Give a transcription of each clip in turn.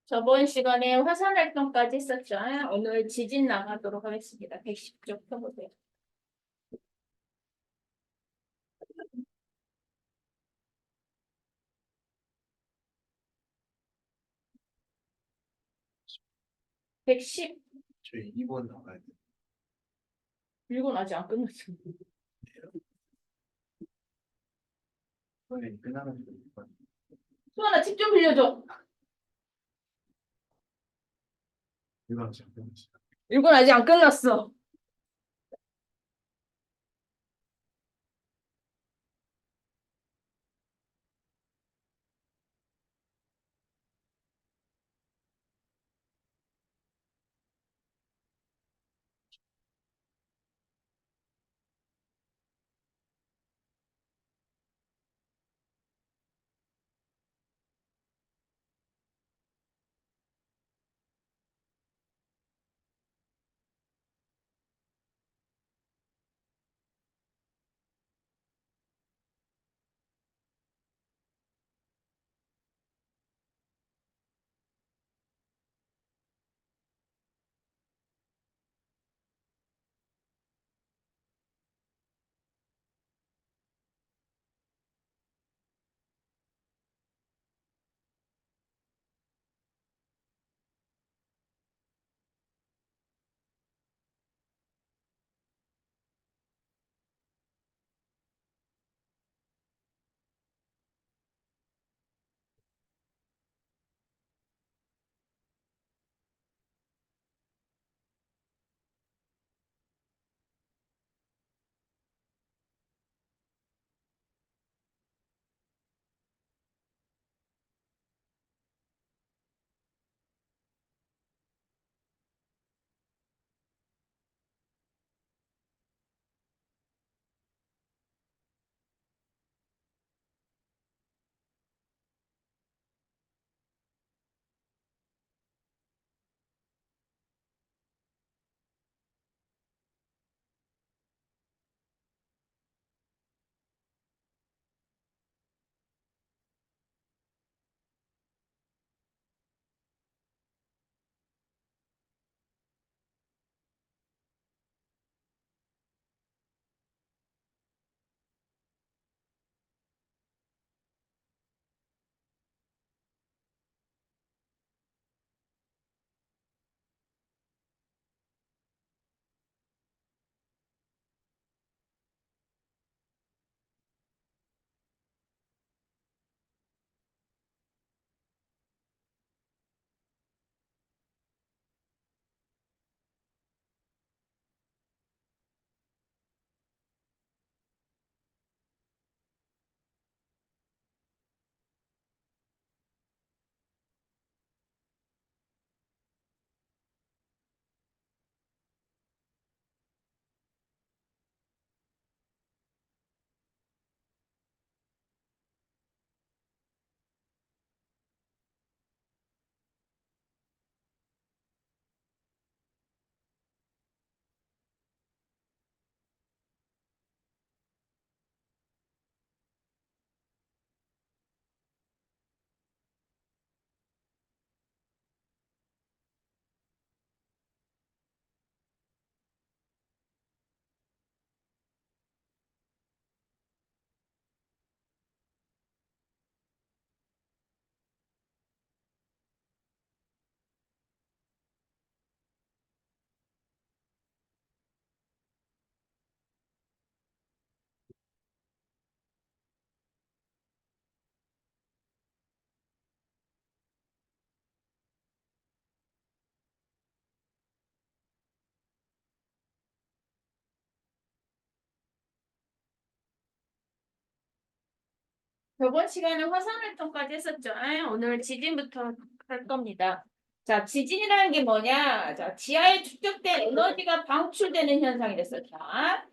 저번 시간에 화산 활동까지 했었죠. 오늘 지진 나가도록 하겠습니다. 110쪽 펴보세요. 백십 저희 2번 나가야 돼. 일본 아직 안 끝났죠. 이번에 끝나가지고 2번. 수아나 책 좀 빌려줘. 1번 지금 끝났어요. 일본 아직 안 끝났어. 저번 시간에 화산 활동까지 했었죠. 오늘 지진부터 할 겁니다. 자, 지진이라는 게 뭐냐? 자, 지하에 축적된 에너지가 방출되는 현상이 됐어. 자,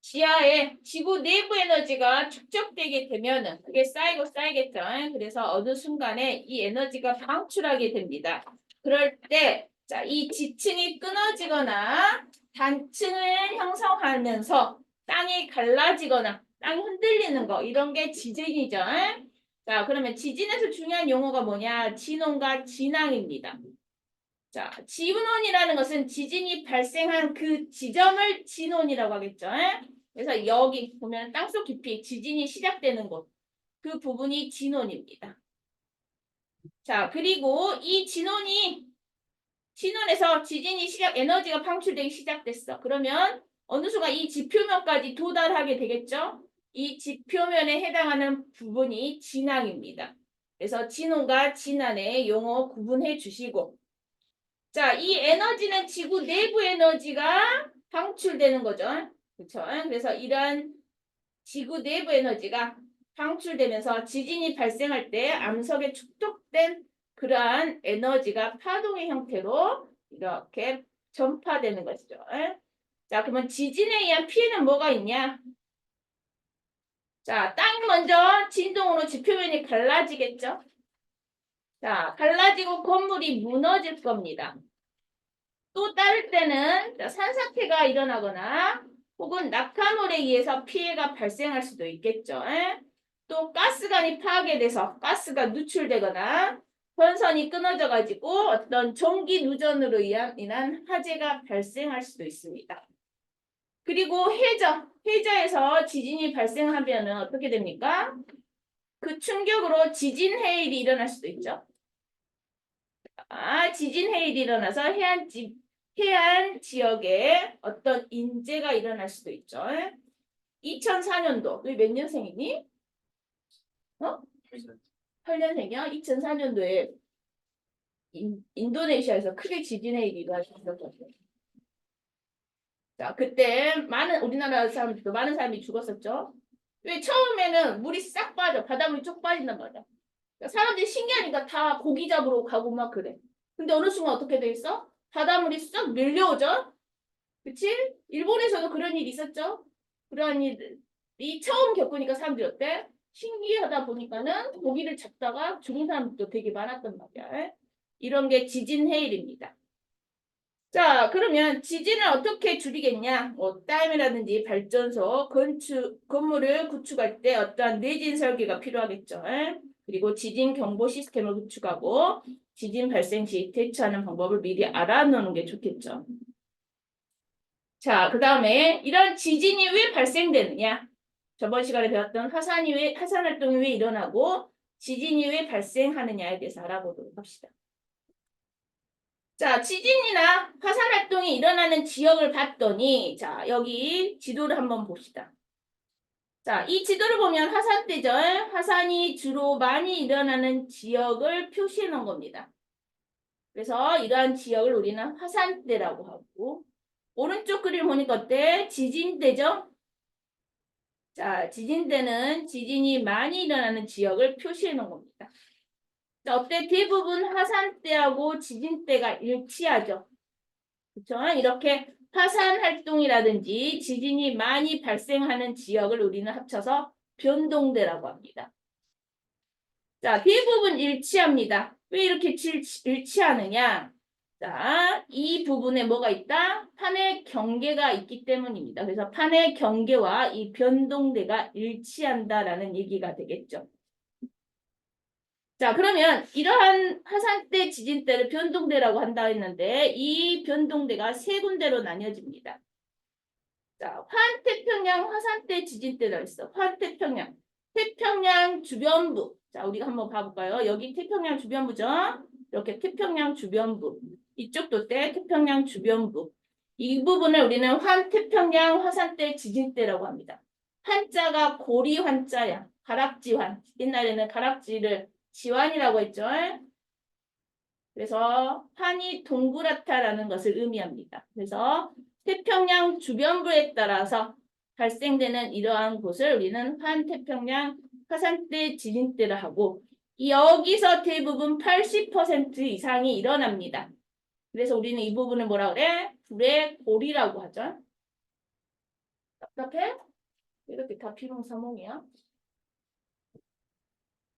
지하에 지구 내부 에너지가 축적되게 되면은 그게 쌓이고 쌓이겠죠. 그래서 어느 순간에 이 에너지가 방출하게 됩니다. 그럴 때, 자, 이 지층이 끊어지거나 단층을 형성하면서 땅이 갈라지거나 땅이 흔들리는 거 이런 게 지진이죠. 자, 그러면 지진에서 중요한 용어가 뭐냐? 진원과 진앙입니다. 자, 진원이라는 것은 지진이 발생한 그 지점을 진원이라고 하겠죠. 예? 그래서 여기 보면 땅속 깊이 지진이 시작되는 곳, 그 부분이 진원입니다. 자, 그리고 이 진원에서 지진이 에너지가 방출되기 시작됐어. 그러면 어느 순간 이 지표면까지 도달하게 되겠죠? 이 지표면에 해당하는 부분이 진앙입니다. 그래서 진원과 진안의 용어 구분해 주시고, 자, 이 에너지는 지구 내부 에너지가 방출되는 거죠. 그렇죠? 그래서 이러한 지구 내부 에너지가 방출되면서 지진이 발생할 때 암석에 축적된 그러한 에너지가 파동의 형태로 이렇게 전파되는 것이죠. 자, 그러면 지진에 의한 피해는 뭐가 있냐? 자, 땅이 먼저 진동으로 지표면이 갈라지겠죠? 자, 갈라지고 건물이 무너질 겁니다. 또 다를 때는 산사태가 일어나거나 혹은 낙하물에 의해서 피해가 발생할 수도 있겠죠. 또 가스관이 파괴돼서 가스가 누출되거나 전선이 끊어져 가지고 어떤 전기 누전으로 인한 화재가 발생할 수도 있습니다. 그리고 해저에서 지진이 발생하면 어떻게 됩니까? 그 충격으로 지진 해일이 일어날 수도 있죠. 지진 해일이 일어나서 해안 지역에 어떤 인재가 일어날 수도 있죠. 2004년도, 너 몇 년생이니? 어? 8년생이야? 2004년도에 인도네시아에서 크게 지진 해일이 일어났었거든요. 자, 그때 우리나라 사람들도 많은 사람이 죽었었죠. 왜 처음에는 물이 싹 빠져, 바닷물이 쭉 빠진단 말이야. 사람들이 신기하니까 다 고기 잡으러 가고 막 그래. 근데 어느 순간 어떻게 돼 있어? 바닷물이 싹 밀려오죠? 그치? 일본에서도 그런 일이 있었죠? 그런 일이 처음 겪으니까 사람들이 어때? 신기하다 보니까는 고기를 잡다가 죽은 사람도 되게 많았단 말이야. 이런 게 지진 해일입니다. 자, 그러면 지진을 어떻게 줄이겠냐? 댐이라든지 발전소, 건물을 구축할 때 어떠한 내진 설계가 필요하겠죠. 그리고 지진 경보 시스템을 구축하고 지진 발생 시 대처하는 방법을 미리 알아놓는 게 좋겠죠. 자, 그 다음에 이런 지진이 왜 발생되느냐? 저번 시간에 배웠던 화산 활동이 왜 일어나고 지진이 왜 발생하느냐에 대해서 알아보도록 합시다. 자, 지진이나 화산 활동이 일어나는 지역을 봤더니, 자, 여기 지도를 한번 봅시다. 자, 이 지도를 보면 화산대절, 화산이 주로 많이 일어나는 지역을 표시해 놓은 겁니다. 그래서 이러한 지역을 우리는 화산대라고 하고, 오른쪽 그림 보니까 어때? 지진대죠? 자, 지진대는 지진이 많이 일어나는 지역을 표시해 놓은 겁니다. 자, 어때? 대부분 화산대하고 지진대가 일치하죠. 그렇죠? 이렇게 화산 활동이라든지 지진이 많이 발생하는 지역을 우리는 합쳐서 변동대라고 합니다. 자, 대부분 일치합니다. 왜 이렇게 일치하느냐? 자, 이 부분에 뭐가 있다? 판의 경계가 있기 때문입니다. 그래서 판의 경계와 이 변동대가 일치한다라는 얘기가 되겠죠. 자, 그러면 이러한 화산대, 지진대를 변동대라고 한다 했는데 이 변동대가 세 군데로 나뉘어집니다. 자, 환태평양 화산대, 지진대가 있어. 환태평양, 태평양 주변부. 자, 우리가 한번 봐볼까요? 여기 태평양 주변부죠. 이렇게 태평양 주변부. 이쪽도 태평양 주변부. 이 부분을 우리는 환태평양 화산대, 지진대라고 합니다. 한자가 고리 환자야. 가락지환. 옛날에는 가락지를 지환이라고 했죠. 그래서 환이 동그랗다라는 것을 의미합니다. 그래서 태평양 주변부에 따라서 발생되는 이러한 곳을 우리는 환태평양 화산대, 지진대를 하고 여기서 대부분 80% 이상이 일어납니다. 그래서 우리는 이 부분을 뭐라 그래? 불의 고리라고 하죠. 답답해? 이렇게 다 비몽사몽이야.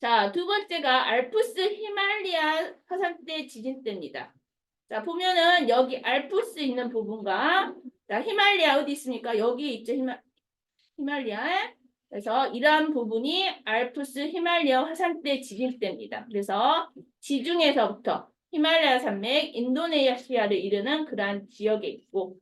자, 두 번째가 알프스 히말리아 화산대 지진대입니다. 자, 보면은 여기 알프스 있는 부분과 자, 히말리아 어디 있습니까? 여기 있죠. 히말리아. 그래서 이러한 부분이 알프스 히말라야 화산대 지진대입니다. 그래서 지중해에서부터 히말라야 산맥, 인도네시아를 이르는 그러한 지역에 있고,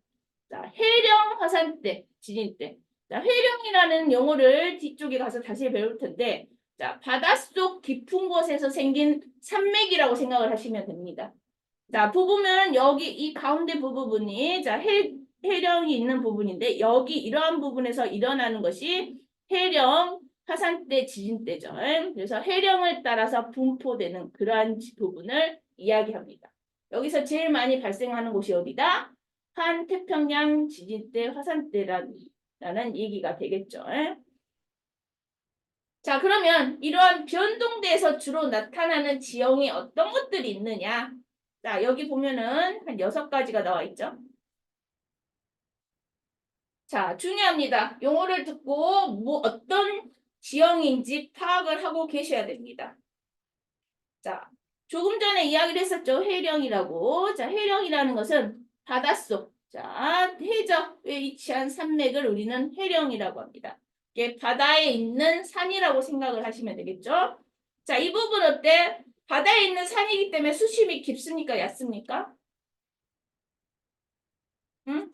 자, 해령 화산대 지진대. 자, 해령이라는 용어를 뒤쪽에 가서 다시 배울 텐데, 자, 바닷속 깊은 곳에서 생긴 산맥이라고 생각을 하시면 됩니다. 자, 부분은 여기 이 가운데 부분이 자, 해령이 있는 부분인데 여기 이러한 부분에서 일어나는 것이 해령 화산대 지진대죠. 그래서 해령을 따라서 분포되는 그러한 부분을 이야기합니다. 여기서 제일 많이 발생하는 곳이 어디다? 환태평양 지진대 화산대라는 얘기가 되겠죠. 자, 그러면 이러한 변동대에서 주로 나타나는 지형이 어떤 것들이 있느냐? 자, 여기 보면은 한 6가지가 나와 있죠. 자, 중요합니다. 용어를 듣고 어떤 지형인지 파악을 하고 계셔야 됩니다. 자, 조금 전에 이야기를 했었죠. 해령이라고. 자, 해령이라는 것은 바닷속, 자, 해저에 위치한 산맥을 우리는 해령이라고 합니다. 이게 바다에 있는 산이라고 생각을 하시면 되겠죠. 자, 이 부분 어때? 바다에 있는 산이기 때문에 수심이 깊습니까? 얕습니까? 응?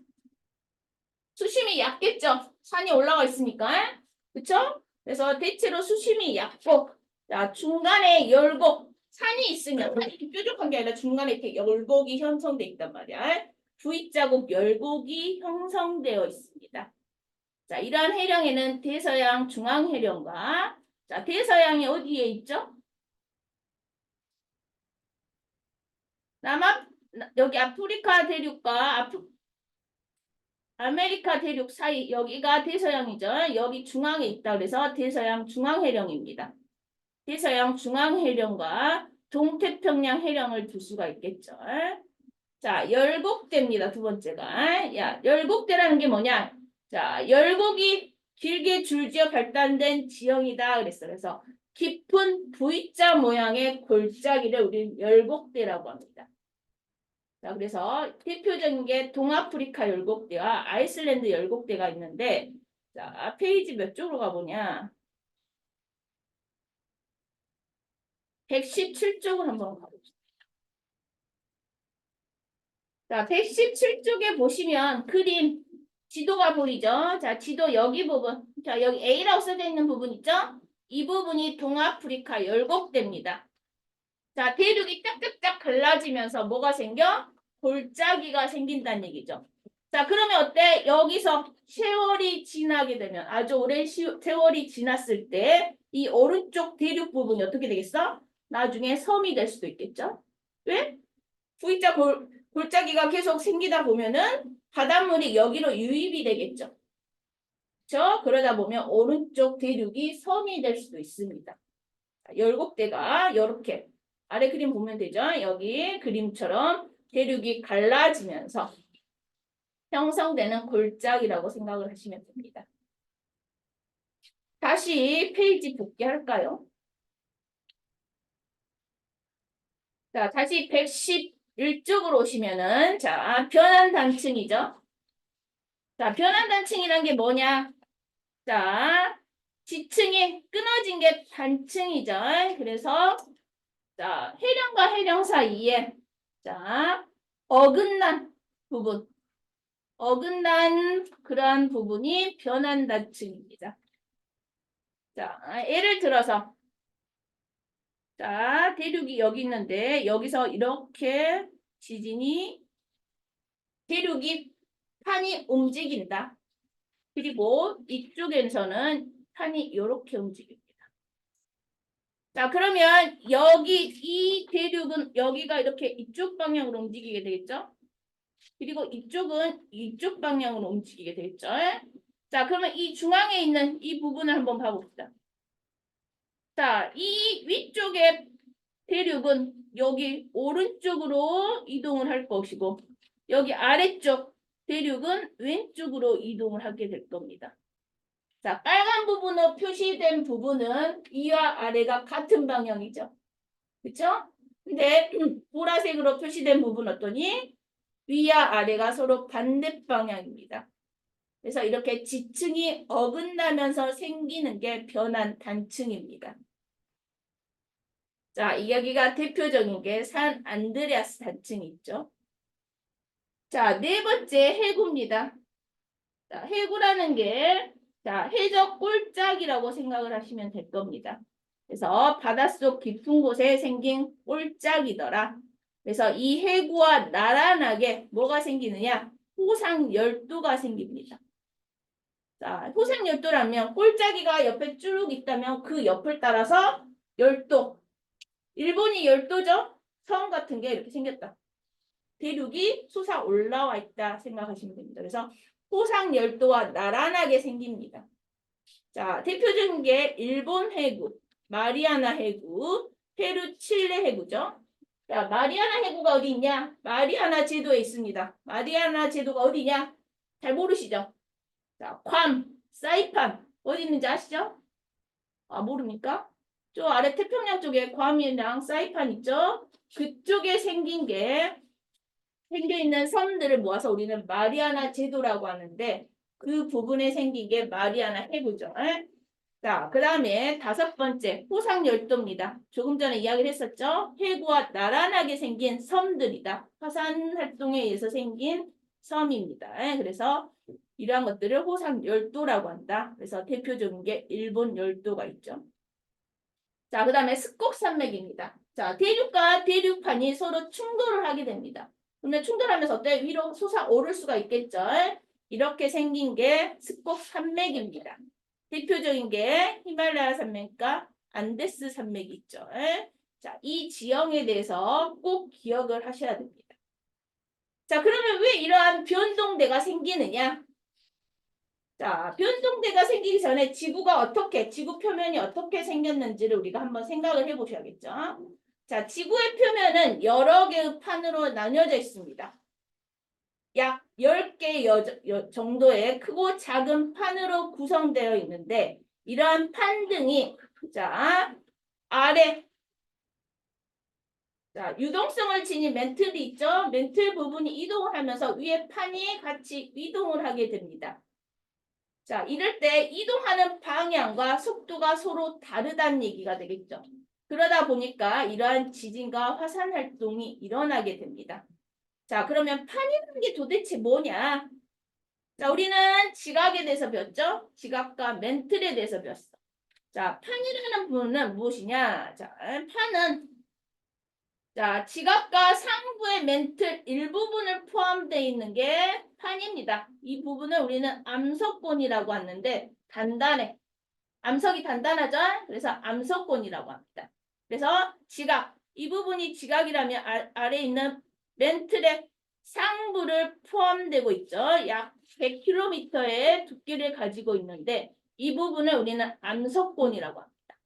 수심이 얕겠죠. 산이 올라가 있으니까. 그쵸? 그래서 대체로 수심이 얕고, 자, 중간에 열곡, 산이 있으면 이렇게 뾰족한 게 아니라 중간에 이렇게 열곡이 형성돼 있단 말이야. V자국 열곡이 형성되어 있습니다. 자, 이러한 해령에는 대서양 중앙해령과, 자, 대서양이 어디에 있죠? 여기 아프리카 대륙과 아메리카 대륙 사이 여기가 대서양이죠. 여기 중앙에 있다 그래서 대서양 중앙해령입니다. 대서양 중앙해령과 동태평양 해령을 둘 수가 있겠죠. 자, 열곡대입니다. 두 번째가. 야, 열곡대라는 게 뭐냐? 자, 열곡이 길게 줄지어 발달된 지형이다 그랬어. 그래서 깊은 V자 모양의 골짜기를 우리는 열곡대라고 합니다. 자, 그래서 대표적인 게 동아프리카 열곡대와 아이슬란드 열곡대가 있는데, 자, 페이지 몇 쪽으로 가보냐? 117쪽을 한번 가봅시다. 자, 117쪽에 보시면 그림, 지도가 보이죠? 자, 지도 여기 부분. 자, 여기 A라고 써져 있는 부분 있죠? 이 부분이 동아프리카 열곡대입니다. 자, 대륙이 짝짝짝 갈라지면서 뭐가 생겨? 골짜기가 생긴다는 얘기죠. 자, 그러면 어때? 여기서 세월이 지나게 되면 아주 오랜 세월이 지났을 때 이 오른쪽 대륙 부분이 어떻게 되겠어? 나중에 섬이 될 수도 있겠죠? 왜? V자 골짜기가 계속 생기다 보면은 바닷물이 여기로 유입이 되겠죠. 그렇죠? 그러다 보면 오른쪽 대륙이 섬이 될 수도 있습니다. 열곡대가 이렇게 아래 그림 보면 되죠? 여기 그림처럼 대륙이 갈라지면서 형성되는 골짜기라고 생각을 하시면 됩니다. 다시 페이지 복귀할까요? 자, 다시 111쪽으로 오시면은 자, 변환단층이죠. 자, 변환단층이란 게 뭐냐? 자, 지층이 끊어진 게 단층이죠. 그래서 자, 해령과 해령 사이에 자, 어긋난 부분, 어긋난 그러한 부분이 변환단층입니다. 자, 예를 들어서 자, 대륙이 여기 있는데 여기서 이렇게 지진이 대륙이 판이 움직인다. 그리고 이쪽에서는 판이 이렇게 움직입니다. 자, 그러면 여기 이 대륙은 여기가 이렇게 이쪽 방향으로 움직이게 되겠죠? 그리고 이쪽은 이쪽 방향으로 움직이게 되겠죠? 자, 그러면 이 중앙에 있는 이 부분을 한번 봐봅시다. 자, 이 위쪽의 대륙은 여기 오른쪽으로 이동을 할 것이고 여기 아래쪽 대륙은 왼쪽으로 이동을 하게 될 겁니다. 자, 빨간 부분으로 표시된 부분은 위와 아래가 같은 방향이죠. 그렇죠? 근데 보라색으로 표시된 부분은 어떠니? 위와 아래가 서로 반대 방향입니다. 그래서 이렇게 지층이 어긋나면서 생기는 게 변환 단층입니다. 자, 여기가 대표적인 게 산 안드레아스 단층이 있죠. 자, 네 번째 해구입니다. 자, 해구라는 게 자, 해적 꼴짝이라고 생각을 하시면 될 겁니다. 그래서 바닷속 깊은 곳에 생긴 꼴짝이더라. 그래서 이 해구와 나란하게 뭐가 생기느냐? 호상열도가 생깁니다. 자, 호상열도라면 꼴짝이가 옆에 쭉 있다면 그 옆을 따라서 열도. 일본이 열도죠? 성 같은 게 이렇게 생겼다. 대륙이 솟아 올라와 있다 생각하시면 됩니다. 그래서 호상열도와 나란하게 생깁니다. 자, 대표적인 게 일본 해구, 마리아나 해구, 페루 칠레 해구죠. 자, 마리아나 해구가 어디 있냐? 마리아나 제도에 있습니다. 마리아나 제도가 어디냐? 잘 모르시죠? 자, 괌, 사이판 어디 있는지 아시죠? 아, 모릅니까? 저 아래 태평양 쪽에 괌이랑 사이판 있죠? 그쪽에 생긴 게 생겨 있는 섬들을 모아서 우리는 마리아나 제도라고 하는데 그 부분에 생긴 게 마리아나 해구죠. 자, 그 다음에 다섯 번째 호상열도입니다. 조금 전에 이야기를 했었죠. 해구와 나란하게 생긴 섬들이다. 화산 활동에 의해서 생긴 섬입니다. 그래서 이러한 것들을 호상열도라고 한다. 그래서 대표적인 게 일본 열도가 있죠. 자, 그 다음에 스콕산맥입니다. 자, 대륙과 대륙판이 서로 충돌을 하게 됩니다. 그러면 충돌하면서 어때? 위로 솟아오를 수가 있겠죠. 이렇게 생긴 게 스콕산맥입니다. 대표적인 게 히말라야 산맥과 안데스 산맥이 있죠. 자, 이 지형에 대해서 꼭 기억을 하셔야 됩니다. 자, 그러면 왜 이러한 변동대가 생기느냐? 자, 변동대가 생기기 전에 지구 표면이 어떻게 생겼는지를 우리가 한번 생각을 해보셔야겠죠. 자, 지구의 표면은 여러 개의 판으로 나뉘어져 있습니다. 약 10개 정도의 크고 작은 판으로 구성되어 있는데 이러한 판 등이 자, 아래 자, 유동성을 지닌 멘틀이 있죠. 멘틀 부분이 이동을 하면서 위에 판이 같이 이동을 하게 됩니다. 자, 이럴 때 이동하는 방향과 속도가 서로 다르다는 얘기가 되겠죠. 그러다 보니까 이러한 지진과 화산 활동이 일어나게 됩니다. 자, 그러면 판이라는 게 도대체 뭐냐? 자, 우리는 지각에 대해서 배웠죠? 지각과 멘틀에 대해서 배웠어. 자, 판이라는 부분은 무엇이냐? 자, 판은 자, 지각과 상부의 멘틀 일부분을 포함되어 있는 게 판입니다. 이 부분을 우리는 암석권이라고 하는데 단단해. 암석이 단단하죠? 그래서 암석권이라고 합니다. 그래서 지각, 이 부분이 지각이라면 아래에 있는 멘틀의 상부를 포함되고 있죠. 약 100km의 두께를 가지고 있는데 이 부분을 우리는 암석권이라고 합니다.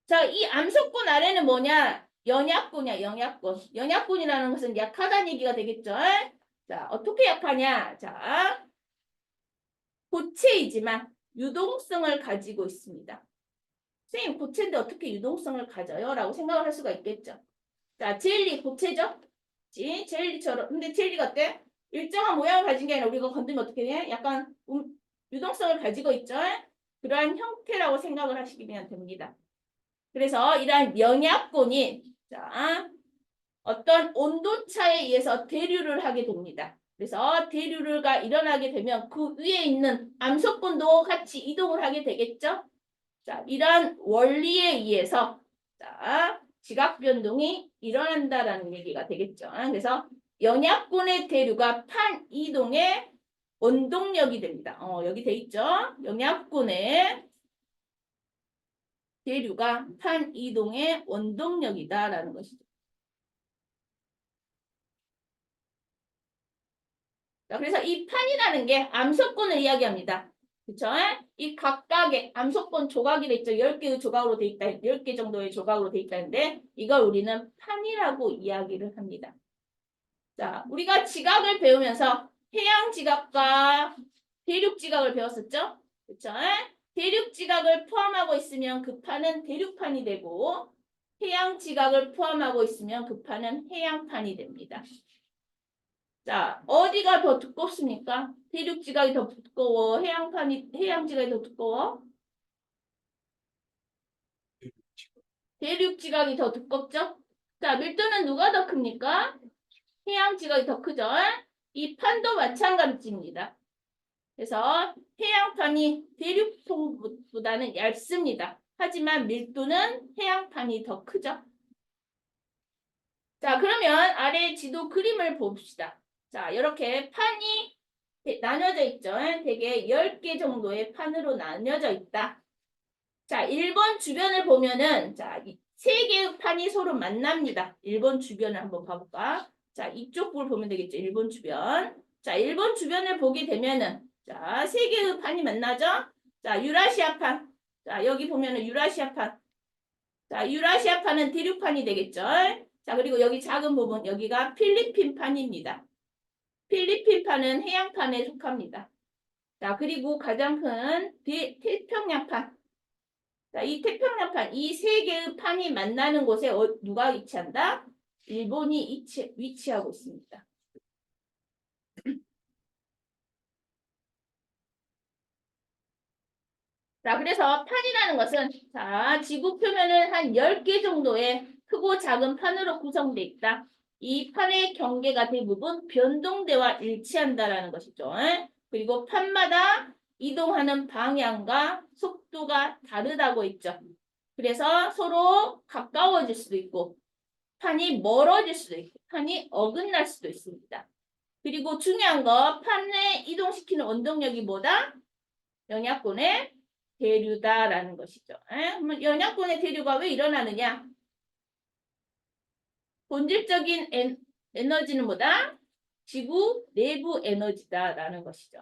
자, 이 암석권 아래는 뭐냐? 연약권이야, 연약권. 연약권이라는 것은 약하다는 얘기가 되겠죠? 자, 어떻게 약하냐? 자, 고체이지만 유동성을 가지고 있습니다. 선생님, 고체인데 어떻게 유동성을 가져요? 라고 생각을 할 수가 있겠죠. 자, 젤리 고체죠? 젤리처럼. 근데 젤리가 어때? 일정한 모양을 가진 게 아니라 우리가 건드리면 어떻게 돼? 약간 유동성을 가지고 있죠? 그러한 형태라고 생각을 하시면 됩니다. 그래서 이러한 연약권이 자, 어떤 온도차에 의해서 대류를 하게 됩니다. 그래서 대류가 일어나게 되면 그 위에 있는 암석권도 같이 이동을 하게 되겠죠. 자, 이러한 원리에 의해서 자, 지각 변동이 일어난다라는 얘기가 되겠죠. 그래서 연약권의 대류가 판 이동의 원동력이 됩니다. 여기 돼 있죠. 연약권의 대류가 판 이동의 원동력이다라는 것이죠. 자, 그래서 이 판이라는 게 암석권을 이야기합니다. 그쵸? 이 각각의 암석권 조각이 돼 있죠. 10개의 조각으로 돼 있다. 10개 정도의 조각으로 돼 있다는데 이걸 우리는 판이라고 이야기를 합니다. 자, 우리가 지각을 배우면서 해양 지각과 대륙 지각을 배웠었죠? 그쵸? 대륙 지각을 포함하고 있으면 그 판은 대륙판이 되고 해양 지각을 포함하고 있으면 그 판은 해양판이 됩니다. 자, 어디가 더 두껍습니까? 대륙 지각이 더 두꺼워? 해양 지각이 더 두꺼워? 대륙 지각이 더 두껍죠? 자, 밀도는 누가 더 큽니까? 해양 지각이 더 크죠? 이 판도 마찬가지입니다. 그래서 해양판이 대륙통보다는 얇습니다. 하지만 밀도는 해양판이 더 크죠? 자, 그러면 아래 지도 그림을 봅시다. 자, 이렇게 판이 나뉘어져 있죠. 되게 10개 정도의 판으로 나뉘어져 있다. 자, 1번 주변을 보면은 자, 이 3개의 판이 서로 만납니다. 1번 주변을 한번 봐볼까? 자, 이쪽 볼 보면 되겠죠. 1번 주변. 자, 1번 주변을 보게 되면은 자, 3개의 판이 만나죠? 자, 유라시아판. 자, 여기 보면은 유라시아판. 자, 유라시아판은 대륙판이 되겠죠? 자, 그리고 여기 작은 부분, 여기가 필리핀판입니다. 필리핀판은 해양판에 속합니다. 자, 그리고 가장 큰 태평양판. 자, 이 태평양판, 이 3개의 판이 만나는 곳에 누가 위치한다? 일본이 위치하고 있습니다. 자, 그래서 판이라는 것은 자, 지구 표면은 한 10개 정도의 크고 작은 판으로 구성되어 있다. 이 판의 경계가 대부분 변동대와 일치한다라는 것이죠. 그리고 판마다 이동하는 방향과 속도가 다르다고 했죠. 그래서 서로 가까워질 수도 있고 판이 멀어질 수도 있고 판이 어긋날 수도 있습니다. 그리고 중요한 거 판을 이동시키는 원동력이 뭐다? 영향권의 대류다라는 것이죠. 그러면 영향권의 대류가 왜 일어나느냐? 본질적인 에너지는 뭐다? 지구 내부 에너지다라는 것이죠.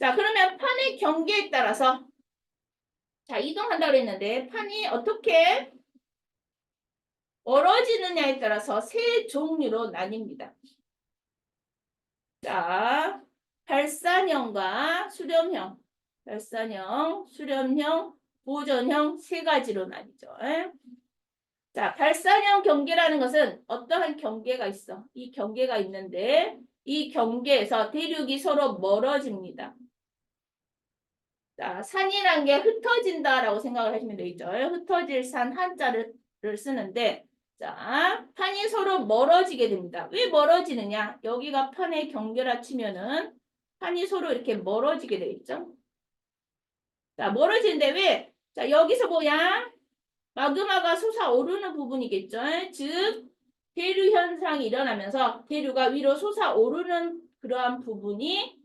자, 그러면 판의 경계에 따라서 자, 이동한다고 했는데 판이 어떻게 멀어지느냐에 따라서 세 종류로 나뉩니다. 자, 발산형과 수렴형, 발산형, 수렴형, 보존형 세 가지로 나뉘죠. 자, 발산형 경계라는 것은 어떠한 경계가 있어? 이 경계가 있는데 이 경계에서 대륙이 서로 멀어집니다. 자, 산이란 게 흩어진다라고 생각을 하시면 되겠죠. 흩어질 산 한자를 쓰는데 자, 판이 서로 멀어지게 됩니다. 왜 멀어지느냐? 여기가 판의 경계라 치면은 판이 서로 이렇게 멀어지게 되겠죠. 자, 멀어지는데 왜? 자, 여기서 뭐야? 마그마가 솟아오르는 부분이겠죠. 즉, 대류 현상이 일어나면서 대류가 위로 솟아오르는 그러한 부분이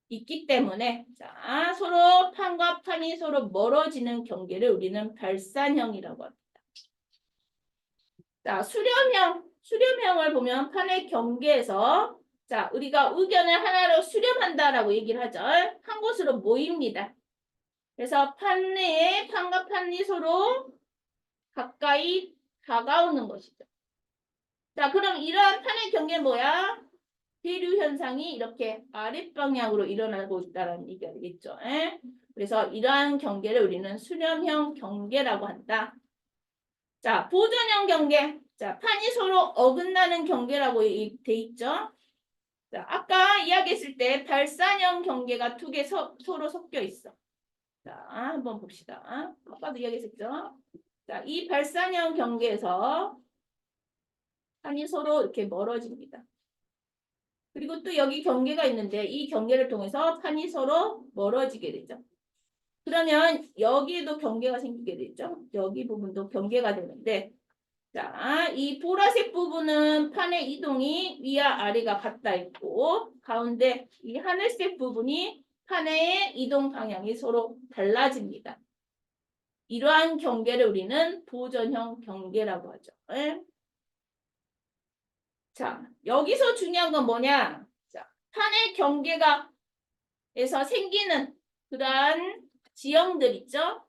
있기 때문에 자, 서로 판과 판이 서로 멀어지는 경계를 우리는 발산형이라고 합니다. 자, 수렴형을 보면 판의 경계에서 자, 우리가 의견을 하나로 수렴한다라고 얘기를 하죠. 한 곳으로 모입니다. 그래서 판 내에 판과 판이 서로 가까이 다가오는 것이죠. 자, 그럼 이러한 판의 경계는 뭐야? 대류 현상이 이렇게 아랫방향으로 일어나고 있다는 얘기가 되겠죠. 그래서 이러한 경계를 우리는 수렴형 경계라고 한다. 자, 보존형 경계. 자, 판이 서로 어긋나는 경계라고 돼 있죠. 자, 아까 이야기했을 때 발산형 경계가 두 개 서로 섞여 있어. 자, 한번 봅시다. 아까도 이야기했었죠. 자, 이 발산형 경계에서 판이 서로 이렇게 멀어집니다. 그리고 또 여기 경계가 있는데 이 경계를 통해서 판이 서로 멀어지게 되죠. 그러면 여기에도 경계가 생기게 되죠. 여기 부분도 경계가 되는데 자, 이 보라색 부분은 판의 이동이 위와 아래가 같다 있고 가운데 이 하늘색 부분이 판의 이동 방향이 서로 달라집니다. 이러한 경계를 우리는 보존형 경계라고 하죠. 자, 여기서 중요한 건 뭐냐? 자, 판의 경계가 에서 생기는 그러한 지형들 있죠?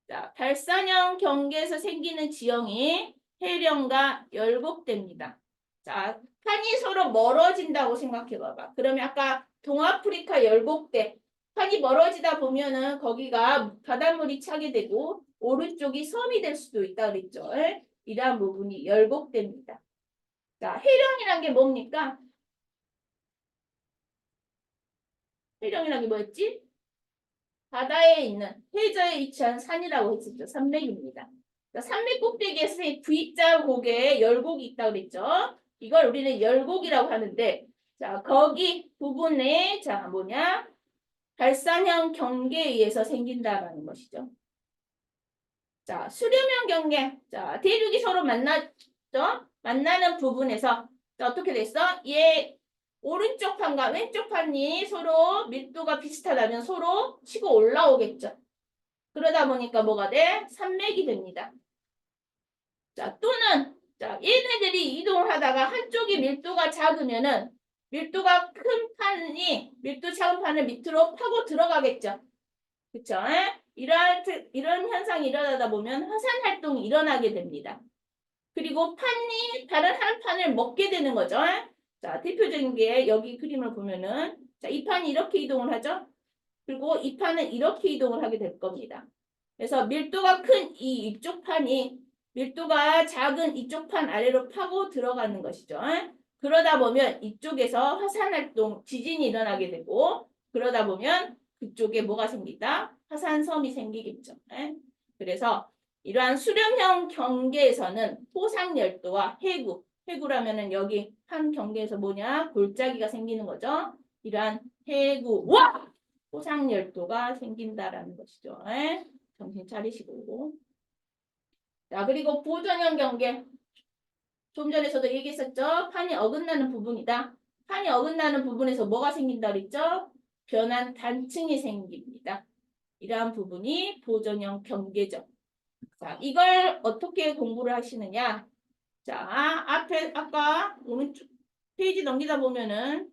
자, 발산형 경계에서 생기는 지형이 해령과 열곡대입니다. 자, 판이 서로 멀어진다고 생각해 봐봐. 그러면 아까 동아프리카 열곡대 판이 멀어지다 보면은 거기가 바닷물이 차게 되고 오른쪽이 섬이 될 수도 있다 그랬죠. 이러한 부분이 열곡대입니다. 자, 해령이란 게 뭡니까? 해령이란 게 뭐였지? 바다에 있는 해저에 위치한 산이라고 했었죠. 산맥입니다. 자, 산맥 꼭대기에서 V자 곡에 열곡이 있다고 그랬죠. 이걸 우리는 열곡이라고 하는데, 자, 거기 부분에, 자, 뭐냐? 발산형 경계에 의해서 생긴다라는 것이죠. 자, 수렴형 경계. 자, 대륙이 서로 만났죠? 만나는 부분에서 자, 어떻게 됐어? 얘 오른쪽 판과 왼쪽 판이 서로 밀도가 비슷하다면 서로 치고 올라오겠죠. 그러다 보니까 뭐가 돼? 산맥이 됩니다. 자, 또는 자, 얘네들이 이동을 하다가 한쪽이 밀도가 작으면은 밀도가 큰 판이 밀도 작은 판을 밑으로 파고 들어가겠죠. 그쵸? 이런 현상이 일어나다 보면 화산 활동이 일어나게 됩니다. 그리고 판이 다른 한 판을 먹게 되는 거죠. 자, 대표적인 게 여기 그림을 보면은 자, 이 판이 이렇게 이동을 하죠. 그리고 이 판은 이렇게 이동을 하게 될 겁니다. 그래서 밀도가 큰 이 이쪽 판이 밀도가 작은 이쪽 판 아래로 파고 들어가는 것이죠. 그러다 보면 이쪽에서 화산 활동, 지진이 일어나게 되고 그러다 보면 그쪽에 뭐가 생긴다? 화산섬이 생기겠죠. 그래서 이러한 수렴형 경계에서는 포상열도와 해구, 해구라면은 여기 한 경계에서 뭐냐? 골짜기가 생기는 거죠. 이러한 해구와 포상열도가 생긴다라는 것이죠. 정신 차리시고. 자, 그리고 보존형 경계. 좀 전에서도 얘기했었죠. 판이 어긋나는 부분이다. 판이 어긋나는 부분에서 뭐가 생긴다 그랬죠? 변한 단층이 생깁니다. 이러한 부분이 보존형 경계죠. 자, 이걸 어떻게 공부를 하시느냐? 자, 앞에 아까 오른쪽 페이지 넘기다 보면은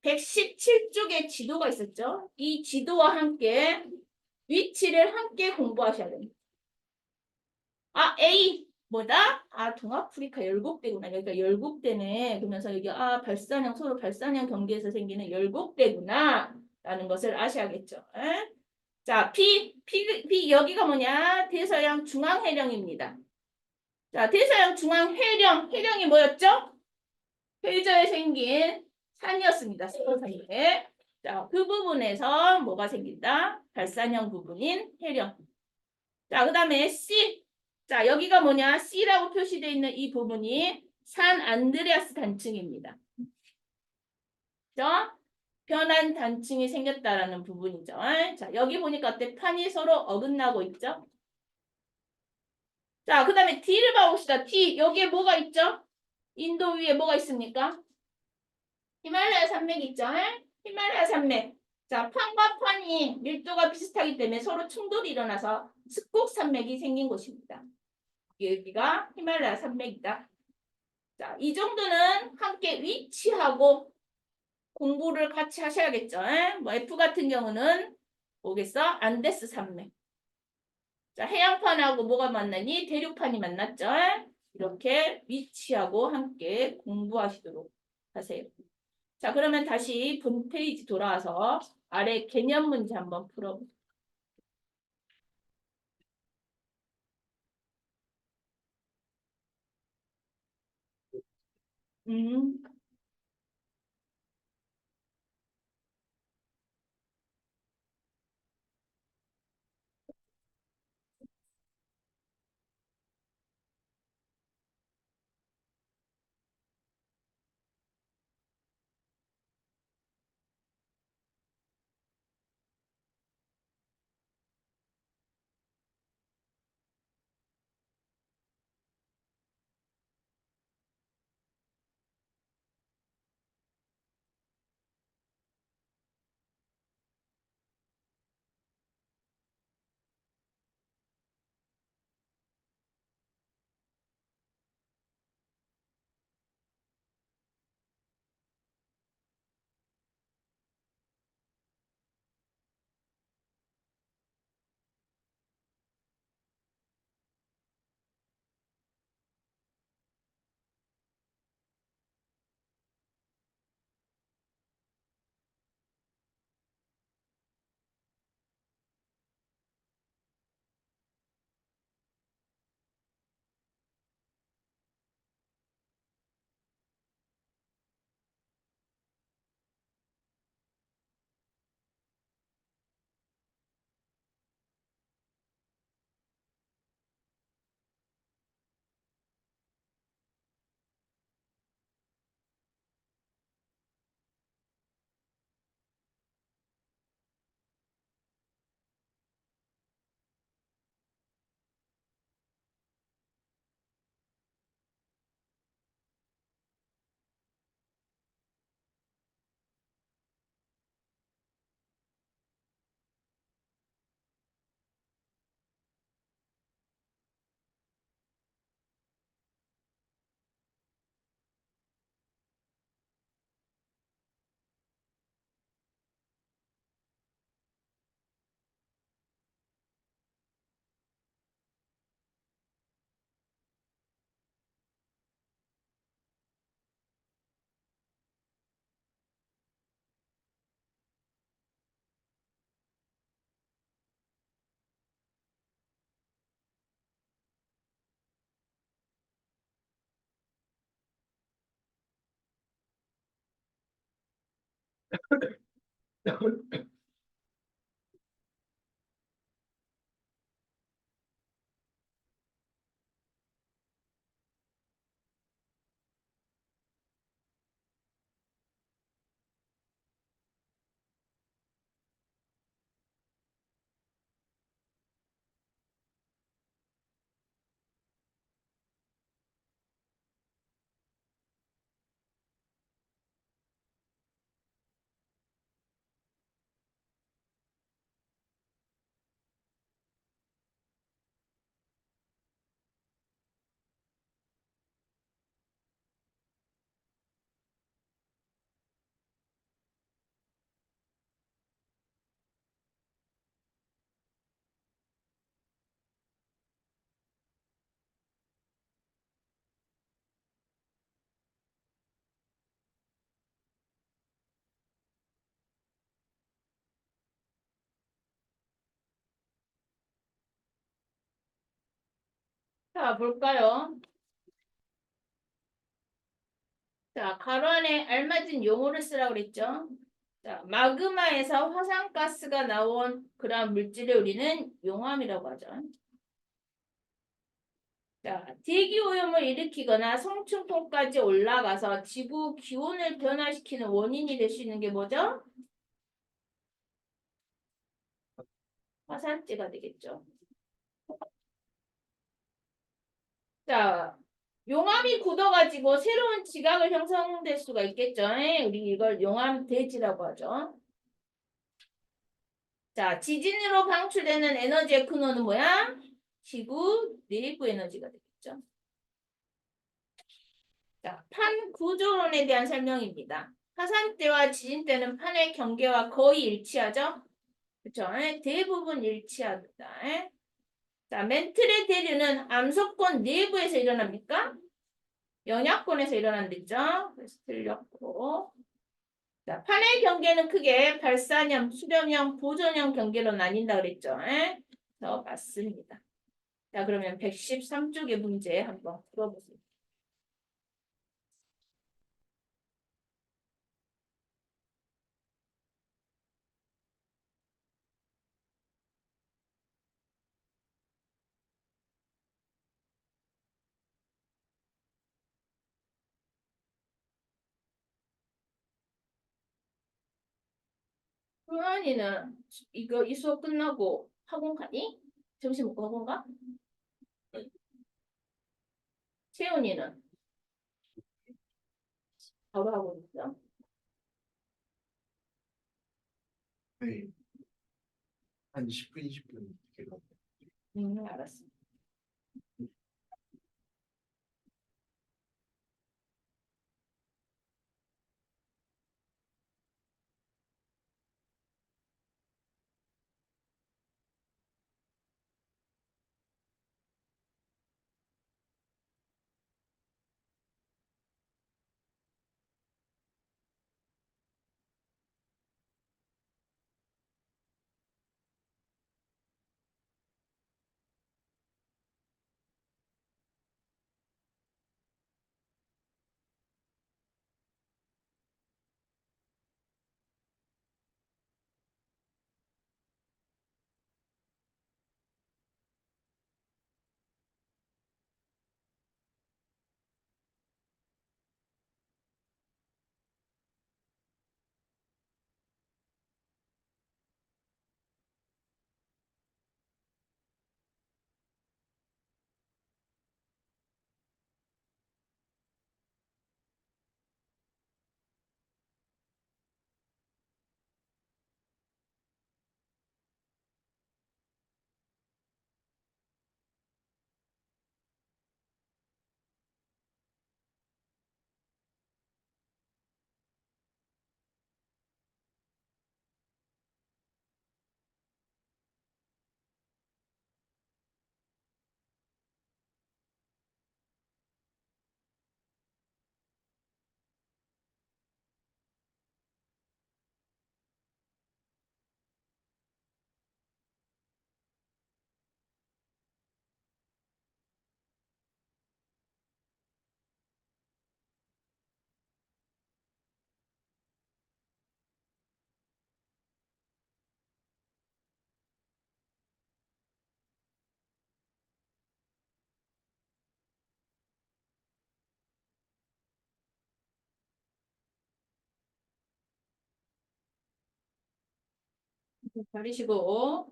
117쪽의 지도가 있었죠. 이 지도와 함께 위치를 함께 공부하셔야 됩니다. 아, A 뭐다? 아, 동아프리카 열곡대구나. 여기가 열곡대네. 그러면서 여기 아, 발산형 서로 발산형 경계에서 생기는 열곡대구나. 라는 것을 아셔야겠죠. 에? 자, B 여기가 뭐냐? 대서양 중앙해령입니다. 자, 대서양 중앙해령, 해령이 뭐였죠? 해저에 생긴 산이었습니다. 서산에. 자, 그 부분에서 뭐가 생긴다? 발산형 부분인 해령. 자, 그 다음에 C. 자, 여기가 뭐냐? C라고 표시되어 있는 이 부분이 산 안드레아스 단층입니다. 그죠? 변한 단층이 생겼다라는 부분이죠. 자, 여기 보니까 어때? 판이 서로 어긋나고 있죠? 자, 그 다음에 D를 봐봅시다. D. 여기에 뭐가 있죠? 인도 위에 뭐가 있습니까? 히말라야 산맥 있죠? 히말라야 산맥. 자, 판과 판이 밀도가 비슷하기 때문에 서로 충돌이 일어나서 스콕 산맥이 생긴 곳입니다. 여기가 히말라야 산맥이다. 자, 이 정도는 함께 위치하고 공부를 같이 하셔야겠죠. 뭐 F 같은 경우는 뭐겠어? 안데스 산맥. 자, 해양판하고 뭐가 만나니? 대륙판이 만났죠. 이렇게 위치하고 함께 공부하시도록 하세요. 자, 그러면 다시 본 페이지 돌아와서 아래 개념 문제 한번 풀어볼게요. 음, 자, 볼까요? 자, 가로 안에 알맞은 용어를 쓰라고 그랬죠? 자, 마그마에서 화산가스가 나온 그러한 물질을 우리는 용암이라고 하죠. 자, 대기 오염을 일으키거나 성층권까지 올라가서 지구 기온을 변화시키는 원인이 될 수 있는 게 뭐죠? 화산재가 되겠죠. 자, 용암이 굳어가지고 새로운 지각을 형성될 수가 있겠죠. 우리 이걸 용암대지라고 하죠. 자, 지진으로 방출되는 에너지의 근원은 뭐야? 지구 내부 에너지가 되겠죠. 자, 판 구조론에 대한 설명입니다. 화산 때와 지진 때는 판의 경계와 거의 일치하죠. 그렇죠? 대부분 일치합니다. 자, 멘틀의 대류는 암석권 내부에서 일어납니까? 영향권에서 일어난댔죠. 그래서 틀렸고. 자, 판의 경계는 크게 발산형, 수렴형, 보존형 경계로 나뉜다 그랬죠. 맞습니다. 자, 그러면 113쪽의 문제 한번 풀어보세요. 효연이는 이거 이 수업 끝나고 학원 가니? 점심 먹고 학원 가? 채훈이는 바로 학원 있어? 네. 한 10분, 20분 이렇게 알았어. 버리시고.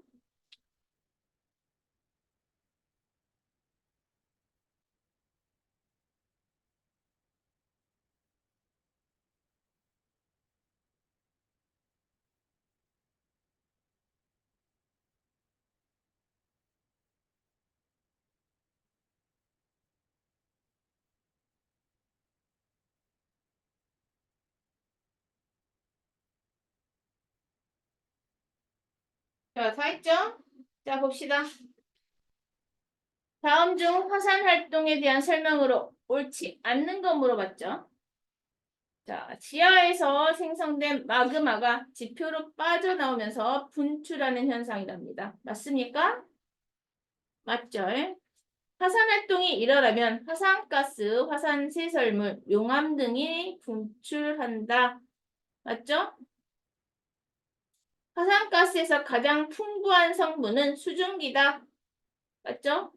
자, 다 했죠? 자, 봅시다. 다음 중 화산 활동에 대한 설명으로 옳지 않는 거 물어봤죠? 자, 지하에서 생성된 마그마가 지표로 빠져나오면서 분출하는 현상이랍니다. 맞습니까? 맞죠? 화산 활동이 일어나면 화산가스, 화산시설물, 용암 등이 분출한다. 맞죠? 화산가스에서 가장 풍부한 성분은 수증기다. 맞죠?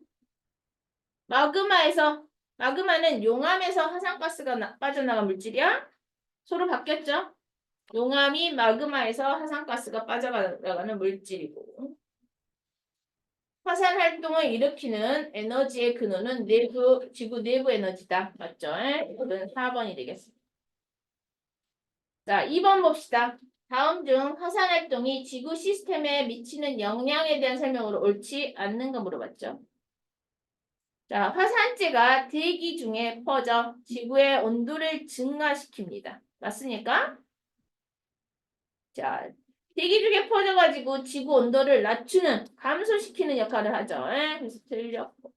마그마는 용암에서 화산가스가 빠져나간 물질이야? 서로 바뀌었죠? 용암이 마그마에서 화산가스가 빠져나가는 물질이고, 화산 활동을 일으키는 에너지의 근원은 지구 내부 에너지다. 맞죠? 이건 4번이 되겠습니다. 자, 2번 봅시다. 다음 중 화산 활동이 지구 시스템에 미치는 영향에 대한 설명으로 옳지 않는 거 물어봤죠. 자, 화산재가 대기 중에 퍼져 지구의 온도를 증가시킵니다. 맞습니까? 자, 대기 중에 퍼져가지고 지구 온도를 낮추는, 감소시키는 역할을 하죠. 그래서 틀렸고.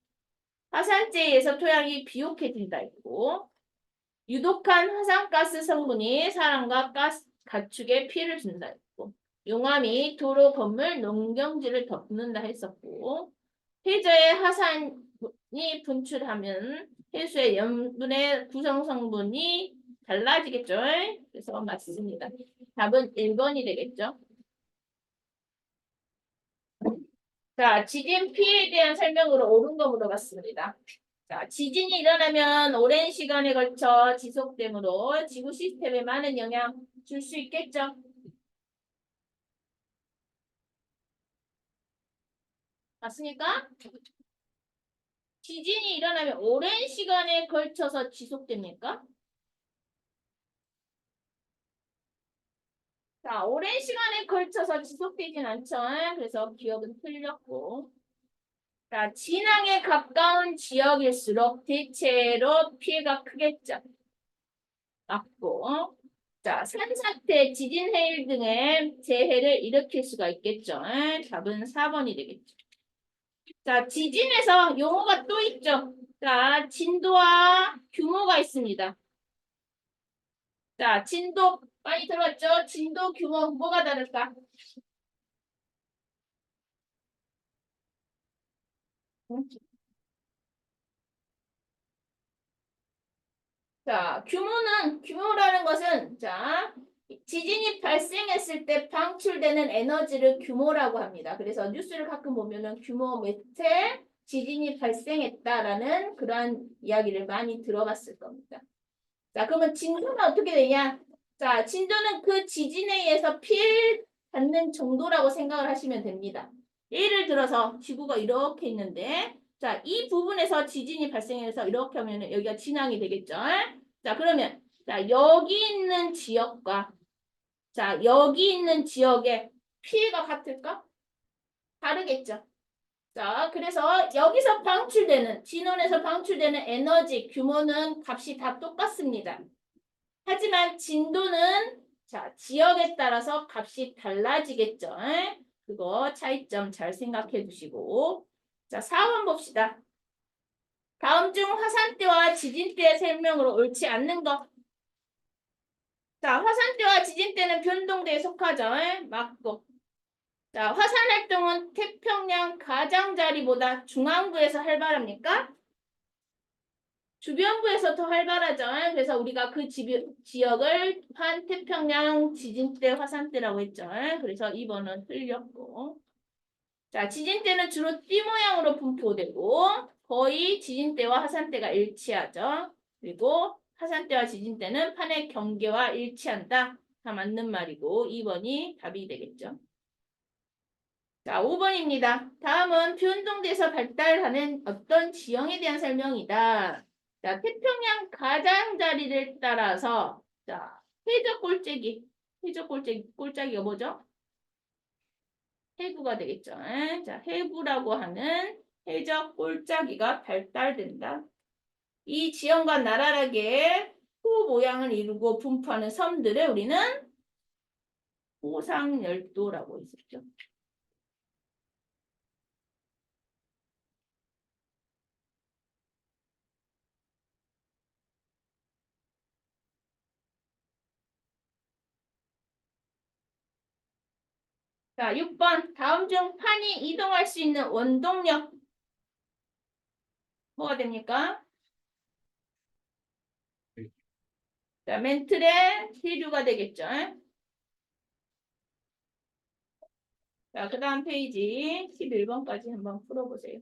화산재에 의해서 토양이 비옥해진다 했고, 유독한 화산가스 성분이 사람과 가축에 피해를 준다 했고, 용암이 도로, 건물, 농경지를 덮는다 했었고, 해저에 화산이 분출하면 해수의 염분의 구성 성분이 달라지겠죠. 그래서 맞습니다. 답은 1번이 되겠죠. 자, 지진 피해에 대한 설명으로 옳은 거 물어봤습니다. 자, 지진이 일어나면 오랜 시간에 걸쳐 지속되므로 지구 시스템에 많은 영향 줄 수 있겠죠? 맞습니까? 지진이 일어나면 오랜 시간에 걸쳐서 지속됩니까? 자, 오랜 시간에 걸쳐서 지속되진 않죠. 그래서 기억은 틀렸고. 자, 진앙에 가까운 지역일수록 대체로 피해가 크겠죠. 맞고. 자, 산사태, 지진, 해일 등의 재해를 일으킬 수가 있겠죠. 답은 4번이 되겠죠. 자, 지진에서 용어가 또 있죠. 자, 진도와 규모가 있습니다. 자, 진도 많이 들었죠? 진도, 규모 뭐가 다를까? 자, 규모라는 것은, 자, 지진이 발생했을 때 방출되는 에너지를 규모라고 합니다. 그래서 뉴스를 가끔 보면은 규모 몇회 지진이 발생했다라는 그러한 이야기를 많이 들어봤을 겁니다. 자, 그러면 진도는 어떻게 되냐? 자, 진도는 그 지진에 의해서 피해 받는 정도라고 생각을 하시면 됩니다. 예를 들어서 지구가 이렇게 있는데, 자, 이 부분에서 지진이 발생해서 이렇게 하면 여기가 진앙이 되겠죠? 자, 그러면, 자, 여기 있는 지역과, 자, 여기 있는 지역의 피해가 같을까? 다르겠죠? 자, 그래서 여기서 방출되는, 진원에서 방출되는 에너지 규모는 값이 다 똑같습니다. 하지만 진도는 자, 지역에 따라서 값이 달라지겠죠. 그거 차이점 잘 생각해 두시고. 자, 4번 봅시다. 다음 중 화산대와 지진대의 설명으로 옳지 않는 것. 자, 화산대와 지진대는 변동대에 속하죠. 맞고. 자, 화산 활동은 태평양 가장자리보다 중앙부에서 활발합니까? 주변부에서 더 활발하죠. 그래서 우리가 그 지역을 환태평양 지진대 화산대라고 했죠. 그래서 2번은 틀렸고. 자, 지진대는 주로 띠 모양으로 분포되고 거의 지진대와 화산대가 일치하죠. 그리고 화산대와 지진대는 판의 경계와 일치한다. 다 맞는 말이고 2번이 답이 되겠죠. 자, 5번입니다. 다음은 변동돼서 발달하는 어떤 지형에 대한 설명이다. 자, 태평양 가장자리를 따라서 자, 해적 골짜기. 해적 골짜기가 뭐죠? 해구가 되겠죠. 에? 자, 해구라고 하는 해적 골짜기가 발달된다. 이 지형과 나란하게 호 모양을 이루고 분포하는 섬들을 우리는 호상열도라고 했었죠. 자, 6번. 다음 중 판이 이동할 수 있는 원동력 뭐가 됩니까? 자, 멘틀의 시류가 되겠죠. 자, 그 다음 페이지 11번까지 한번 풀어보세요.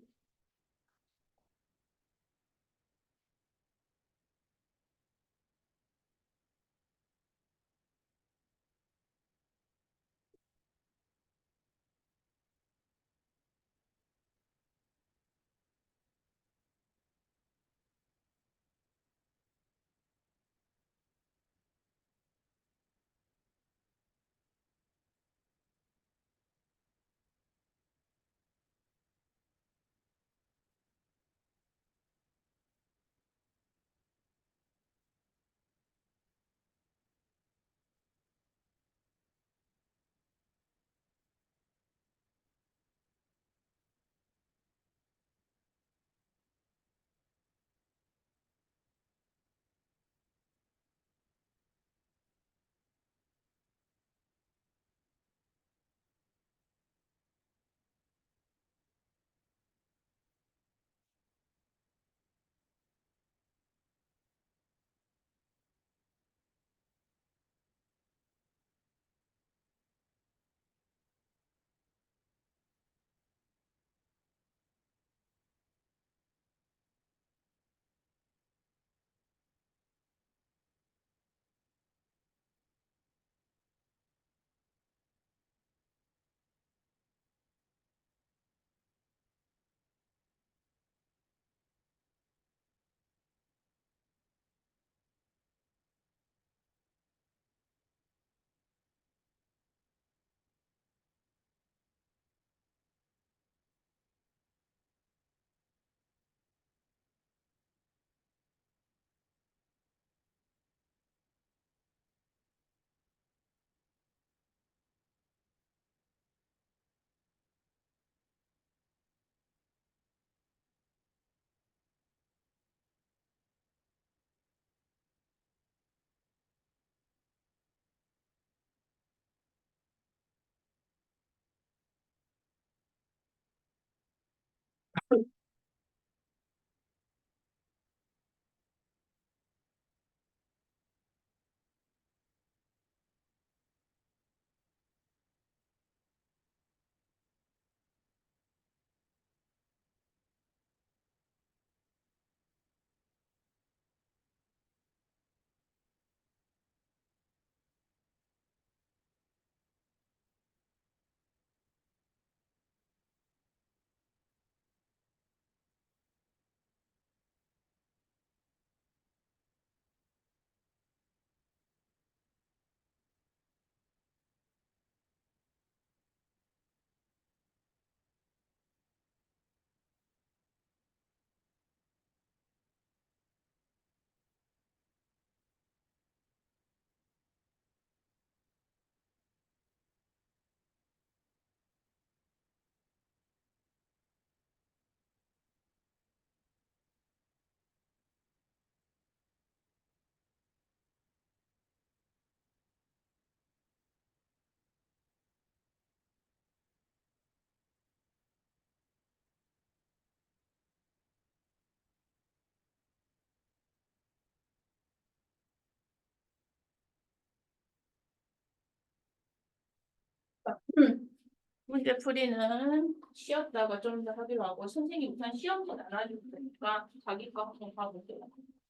문제 풀이는 쉬었다가 좀 더 하기로 하고 선생님 우선 시험도 나눠줄 테니까 자기 거 한번 봐보세요.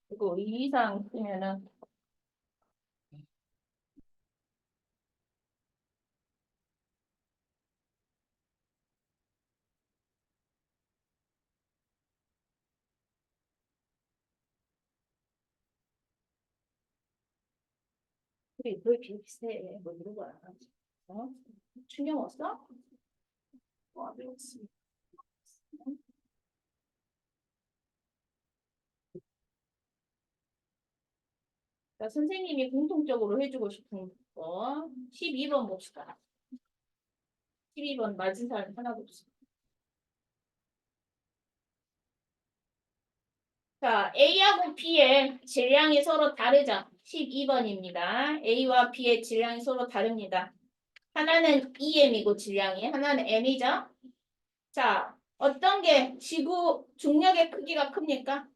그리고 2 이상 쓰면은 우리 거의 비슷해. 뭐 이런 거야. 어? 충격 왔어? 배웠어. 자, 선생님이 공통적으로 해주고 싶은 거 12번 봅시다. 12번 맞은 사람 하나도 없어. 자, A하고 B의 질량이 서로 다르죠. 12번입니다. A와 B의 질량이 서로 다릅니다. 하나는 EM이고 질량이, 하나는 M이죠. 자, 어떤 게 지구 중력의 크기가 큽니까?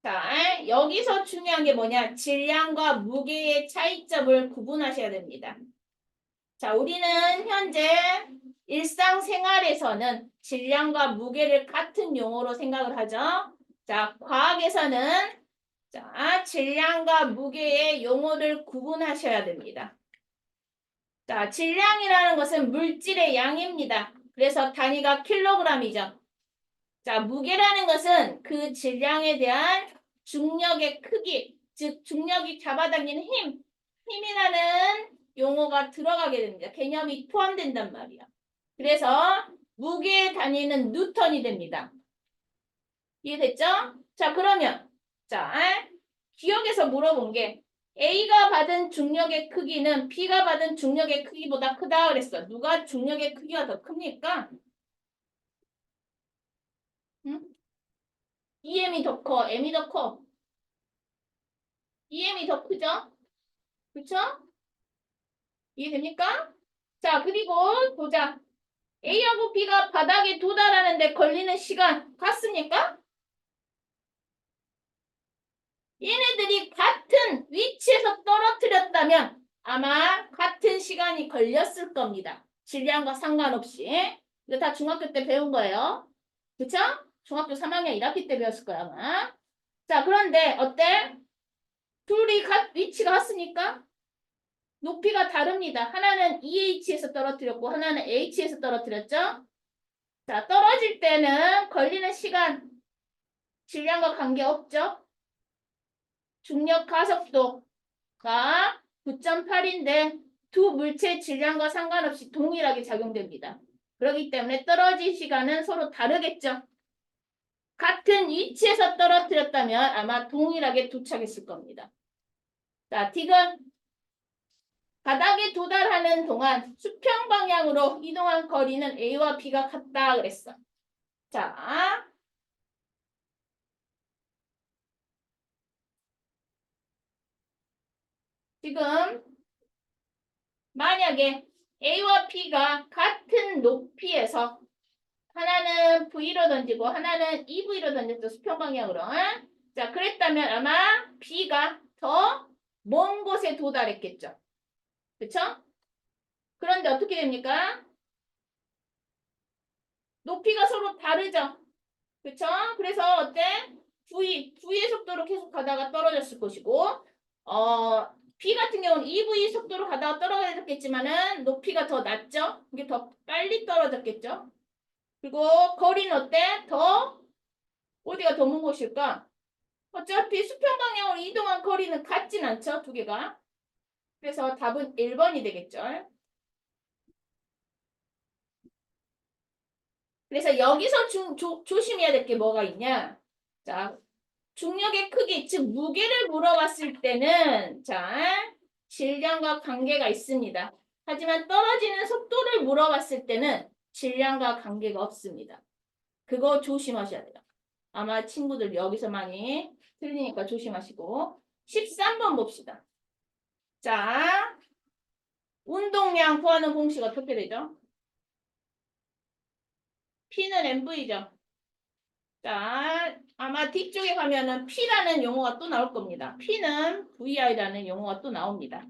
자, 여기서 중요한 게 뭐냐? 질량과 무게의 차이점을 구분하셔야 됩니다. 자, 우리는 현재 일상생활에서는 질량과 무게를 같은 용어로 생각을 하죠. 자, 과학에서는 자, 질량과 무게의 용어를 구분하셔야 됩니다. 자, 질량이라는 것은 물질의 양입니다. 그래서 단위가 킬로그램이죠. 자, 무게라는 것은 그 질량에 대한 중력의 크기, 즉 중력이 잡아당기는 힘이라는 용어가 들어가게 됩니다. 개념이 포함된단 말이야. 그래서 무게의 단위는 뉴턴이 됩니다. 이해됐죠? 자, 그러면 자, 기억에서 물어본 게 A가 받은 중력의 크기는 B가 받은 중력의 크기보다 크다 그랬어. 누가 중력의 크기가 더 큽니까? 응? EM이 더 커, M이 더 커. EM이 더 크죠? 그쵸? 이해됩니까? 자, 그리고 보자. A하고 B가 바닥에 도달하는데 걸리는 시간 같습니까? 얘네들이 같은 위치에서 떨어뜨렸다면 아마 같은 시간이 걸렸을 겁니다. 질량과 상관없이. 이거 다 중학교 때 배운 거예요. 그쵸? 중학교 3학년 1학기 때 배웠을 거야, 아마. 자, 그런데 어때? 둘이 위치가 같습니까? 높이가 다릅니다. 하나는 EH에서 떨어뜨렸고 하나는 H에서 떨어뜨렸죠? 자, 떨어질 때는 걸리는 시간, 질량과 관계없죠? 중력 가속도가 9.8인데 두 물체의 질량과 상관없이 동일하게 작용됩니다. 그렇기 때문에 떨어질 시간은 서로 다르겠죠? 같은 위치에서 떨어뜨렸다면 아마 동일하게 도착했을 겁니다. 자, 디귿 바닥에 도달하는 동안 수평 방향으로 이동한 거리는 A와 B가 같다 그랬어. 자, 지금 만약에 A와 B가 같은 높이에서 하나는 V로 던지고 하나는 EV로 던졌죠. 수평 방향으로. 자, 그랬다면 아마 B가 더 먼 곳에 도달했겠죠. 그쵸? 그런데 어떻게 됩니까? 높이가 서로 다르죠. 그쵸? 그래서 어때? V의 속도로 계속 가다가 떨어졌을 것이고 B 같은 경우는 EV 속도로 가다가 떨어졌겠지만은 높이가 더 낮죠? 이게 더 빨리 떨어졌겠죠? 그리고 거리는 어때? 어디가 더 먼 곳일까? 어차피 수평 방향으로 이동한 거리는 같진 않죠? 두 개가. 그래서 답은 1번이 되겠죠? 그래서 여기서 조심해야 될 게 뭐가 있냐? 자, 중력의 크기, 즉 무게를 물어봤을 때는 자, 질량과 관계가 있습니다. 하지만 떨어지는 속도를 물어봤을 때는 질량과 관계가 없습니다. 그거 조심하셔야 돼요. 아마 친구들 여기서 많이 틀리니까 조심하시고 13번 봅시다. 자, 운동량 구하는 공식 어떻게 되죠? P는 MV죠. 자, 아마 뒤쪽에 가면은 P라는 용어가 또 나올 겁니다. P는 VI라는 용어가 또 나옵니다.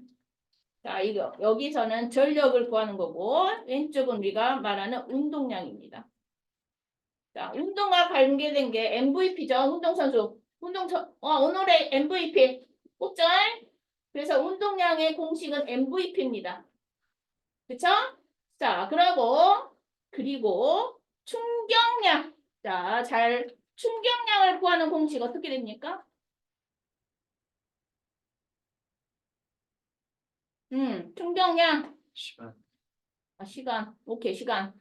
자, 이거 여기서는 전력을 구하는 거고 왼쪽은 우리가 말하는 운동량입니다. 자, 운동과 관계된 게 MVP죠. 운동선수. 오늘의 MVP. 꼭죠? 그래서 운동량의 공식은 MVP입니다. 그쵸? 자, 그리고 충격량. 자, 충격량을 구하는 공식 어떻게 됩니까? 충격량. 시간. 아, 시간. 오케이, 시간.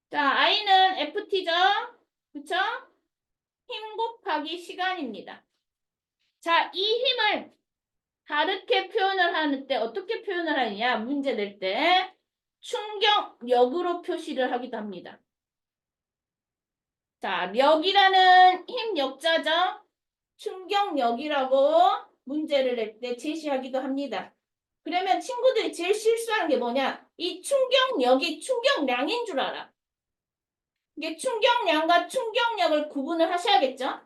자, I는 FT죠? 그쵸? 힘 곱하기 시간입니다. 자, 이 힘을 다르게 표현을 하는 때 어떻게 표현을 하느냐? 문제 낼 때 충격력으로 표시를 하기도 합니다. 자, 력이라는 힘 역자죠? 충격력이라고 문제를 낼 때 제시하기도 합니다. 그러면 친구들이 제일 실수하는 게 뭐냐? 이 충격력이 충격량인 줄 알아. 이게 충격량과 충격력을 구분을 하셔야겠죠?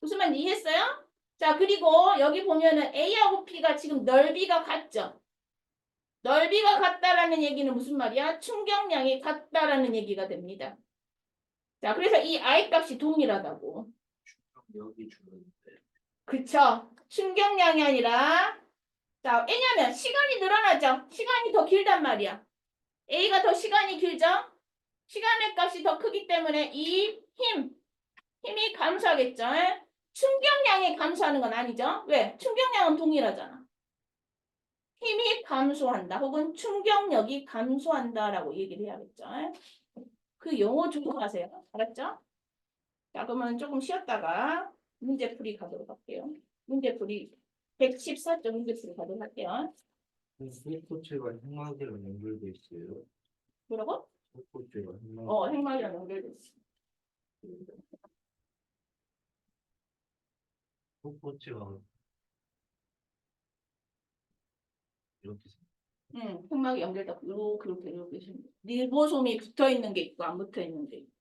무슨 말인지 이해했어요? 자, 그리고 여기 보면은 A하고 P가 지금 넓이가 같죠? 넓이가 같다라는 얘기는 무슨 말이야? 충격량이 같다라는 얘기가 됩니다. 자, 그래서 이 I 값이 동일하다고. 여기 주는데. 그쵸? 충격량이 아니라, 자, 왜냐면 시간이 늘어나죠? 시간이 더 길단 말이야. A가 더 시간이 길죠? 시간의 값이 더 크기 때문에 이 힘이 감소하겠죠? 충격량이 감소하는 건 아니죠? 왜? 충격량은 동일하잖아. 힘이 감소한다 혹은 충격력이 감소한다라고 얘기를 해야겠죠? 그 용어 조심하세요. 알았죠? 자, 그러면 조금 쉬었다가 문제풀이 가도록 할게요. 문제풀이 114쪽 문제풀이 가도록 할게요. 스포츠가 핵막이랑 연결돼 있어요. 뭐라고? 스포츠가 핵막. 핵막이랑 연결돼 있어. 스포츠가 이렇게 핵막이 연결돼 이렇게 리보솜이 붙어 있는 게 있고 안 붙어 있는 게 있고.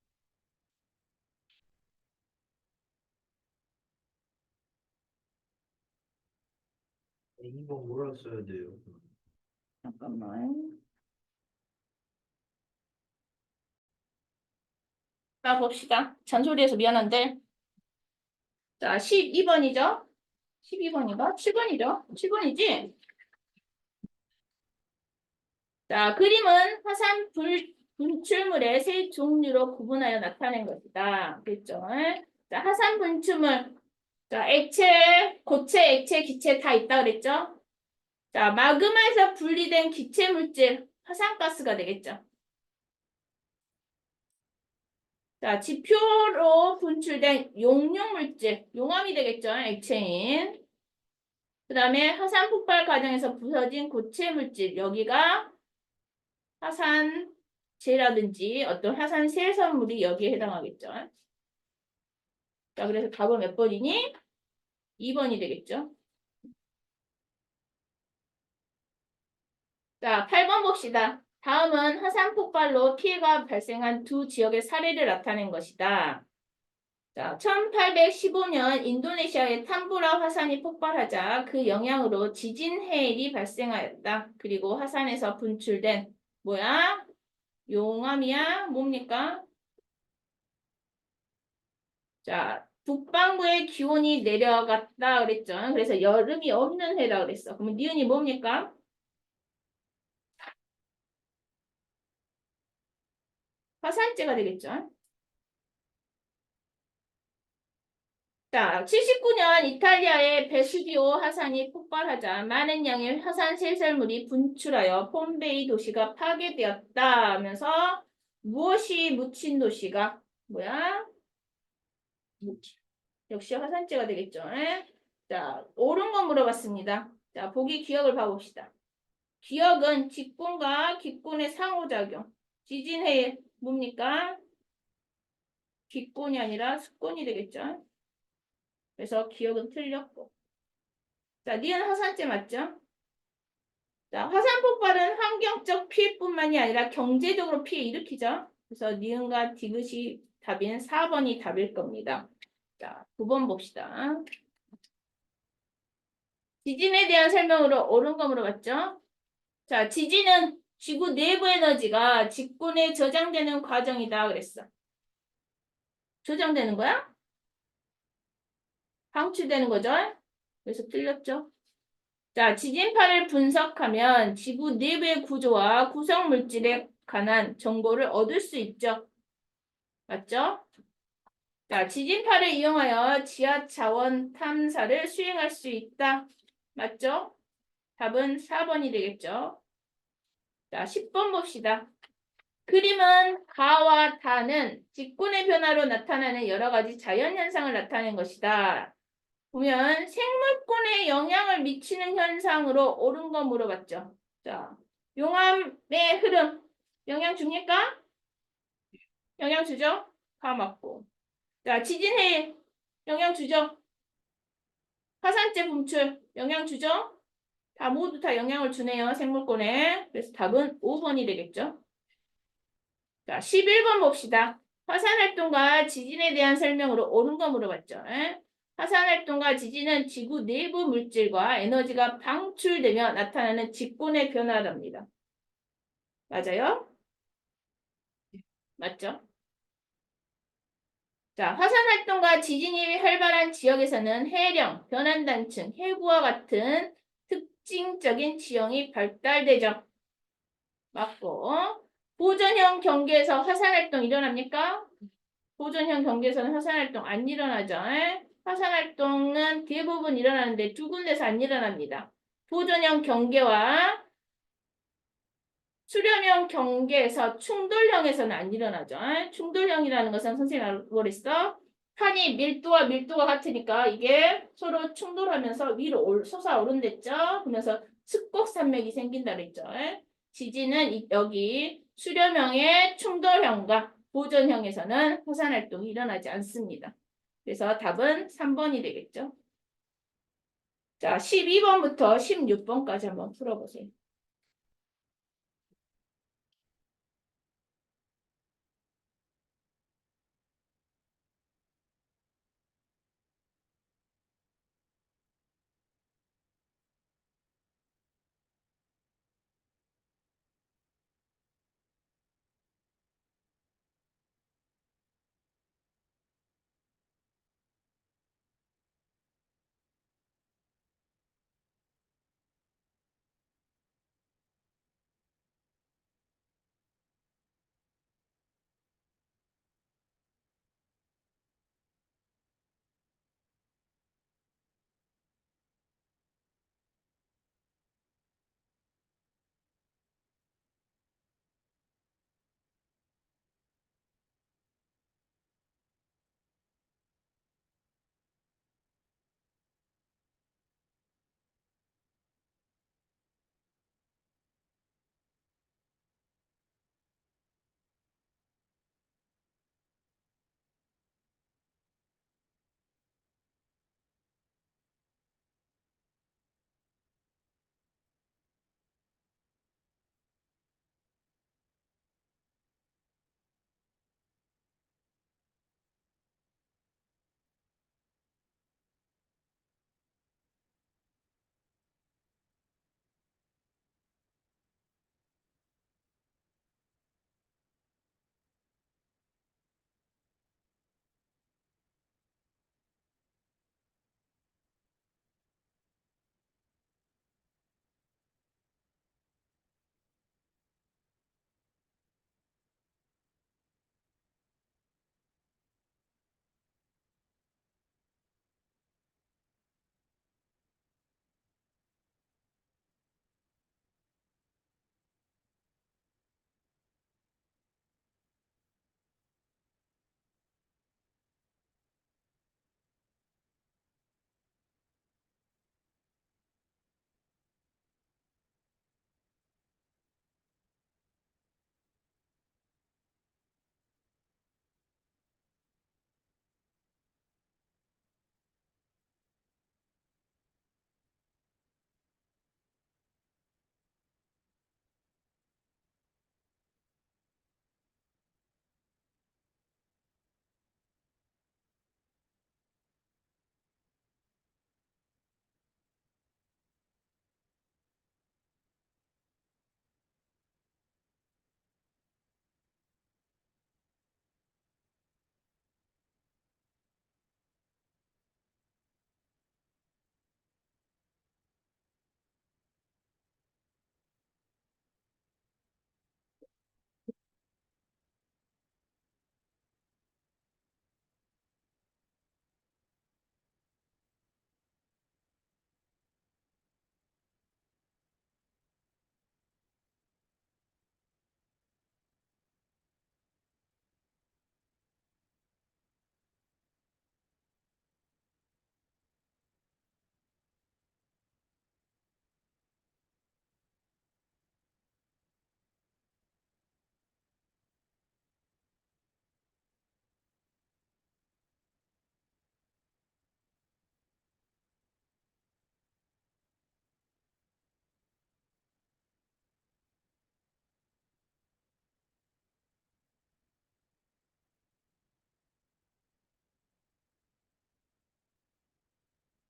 이거 뭐라 써야 돼요? 잠깐만. 자, 봅시다. 잔소리해서 미안한데. 자, 12번이죠? 12번인가? 7번이죠? 7번이지? 자, 그림은 화산 분출물의 세 종류로 구분하여 나타낸 것이다. 그랬죠? 자, 화산 분출물. 자, 액체, 고체, 액체, 기체 다 있다 그랬죠? 자, 마그마에서 분리된 기체 물질, 화산가스가 되겠죠? 자, 지표로 분출된 용융물질, 용암이 되겠죠? 액체인. 그 다음에 화산 폭발 과정에서 부서진 고체 물질, 여기가 화산재라든지 어떤 화산 세설물이 여기에 해당하겠죠? 자, 그래서 답은 몇 번이니? 2번이 되겠죠? 자, 8번 봅시다. 다음은 화산 폭발로 피해가 발생한 두 지역의 사례를 나타낸 것이다. 자, 1815년 인도네시아의 탐부라 화산이 폭발하자 그 영향으로 지진 해일이 발생하였다. 그리고 화산에서 분출된 뭐야? 용암이야? 뭡니까? 자, 북반구의 기온이 내려갔다 그랬죠. 그래서 여름이 없는 해라 그랬어. 그러면 니은이 뭡니까? 화산재가 되겠죠. 자, 79년 이탈리아의 베수비오 화산이 폭발하자 많은 양의 화산 세설물이 분출하여 폼베이 도시가 파괴되었다 하면서 무엇이 묻힌 도시가 뭐야? 역시 화산재가 되겠죠. 자, 옳은 거 물어봤습니다. 자, 보기 기억을 봐봅시다. 기억은 직군과 기군의 상호작용. 지진해 뭡니까? 기군이 아니라 수군이 되겠죠. 그래서 기억은 틀렸고. 자, 니은 화산재 맞죠? 자, 화산 폭발은 환경적 피해뿐만이 아니라 경제적으로 피해 일으키죠. 그래서 니은과 디귿이 답인 4번이 답일 겁니다. 자, 9번 봅시다. 지진에 대한 설명으로 옳은 거 물어봤죠? 자, 지진은 지구 내부 에너지가 직군에 저장되는 과정이다 그랬어. 저장되는 거야? 방출되는 거죠? 그래서 틀렸죠? 자, 지진파를 분석하면 지구 내부의 구조와 구성 물질에 관한 정보를 얻을 수 있죠. 맞죠? 자, 지진파를 이용하여 지하 차원 탐사를 수행할 수 있다. 맞죠? 답은 4번이 되겠죠. 자, 10번 봅시다. 그림은 가와 다는 직군의 변화로 나타나는 여러 가지 자연 현상을 나타낸 것이다. 보면 생물권에 영향을 미치는 현상으로 옳은 거 물어봤죠. 자, 용암의 흐름 영향 줍니까? 영향 주죠? 다 맞고. 자, 지진해 영향 주죠? 화산재 분출 영향 주죠? 다 모두 다 영향을 주네요. 생물권에. 그래서 답은 5번이 되겠죠. 자, 11번 봅시다. 화산활동과 지진에 대한 설명으로 옳은 거 물어봤죠. 에? 화산활동과 지진은 지구 내부 물질과 에너지가 방출되며 나타나는 직군의 변화랍니다. 맞아요? 맞죠? 자, 화산활동과 지진이 활발한 지역에서는 해령, 변환단층, 해구와 같은 특징적인 지형이 발달되죠. 맞고. 보존형 경계에서 화산활동 일어납니까? 보존형 경계에서는 화산활동 안 일어나죠. 에? 화산활동은 대부분 일어나는데 두 군데서 안 일어납니다. 보존형 경계와 수렴형 경계에서 충돌형에서는 안 일어나죠. 에? 충돌형이라는 것은 선생님이 알고 그랬어? 판이 밀도와 밀도가 같으니까 이게 서로 충돌하면서 위로 솟아오른댔죠. 그러면서 습곡산맥이 생긴다 그랬죠. 에? 지진은 여기 수렴형의 충돌형과 보존형에서는 화산활동이 일어나지 않습니다. 그래서 답은 3번이 되겠죠. 자, 12번부터 16번까지 한번 풀어보세요.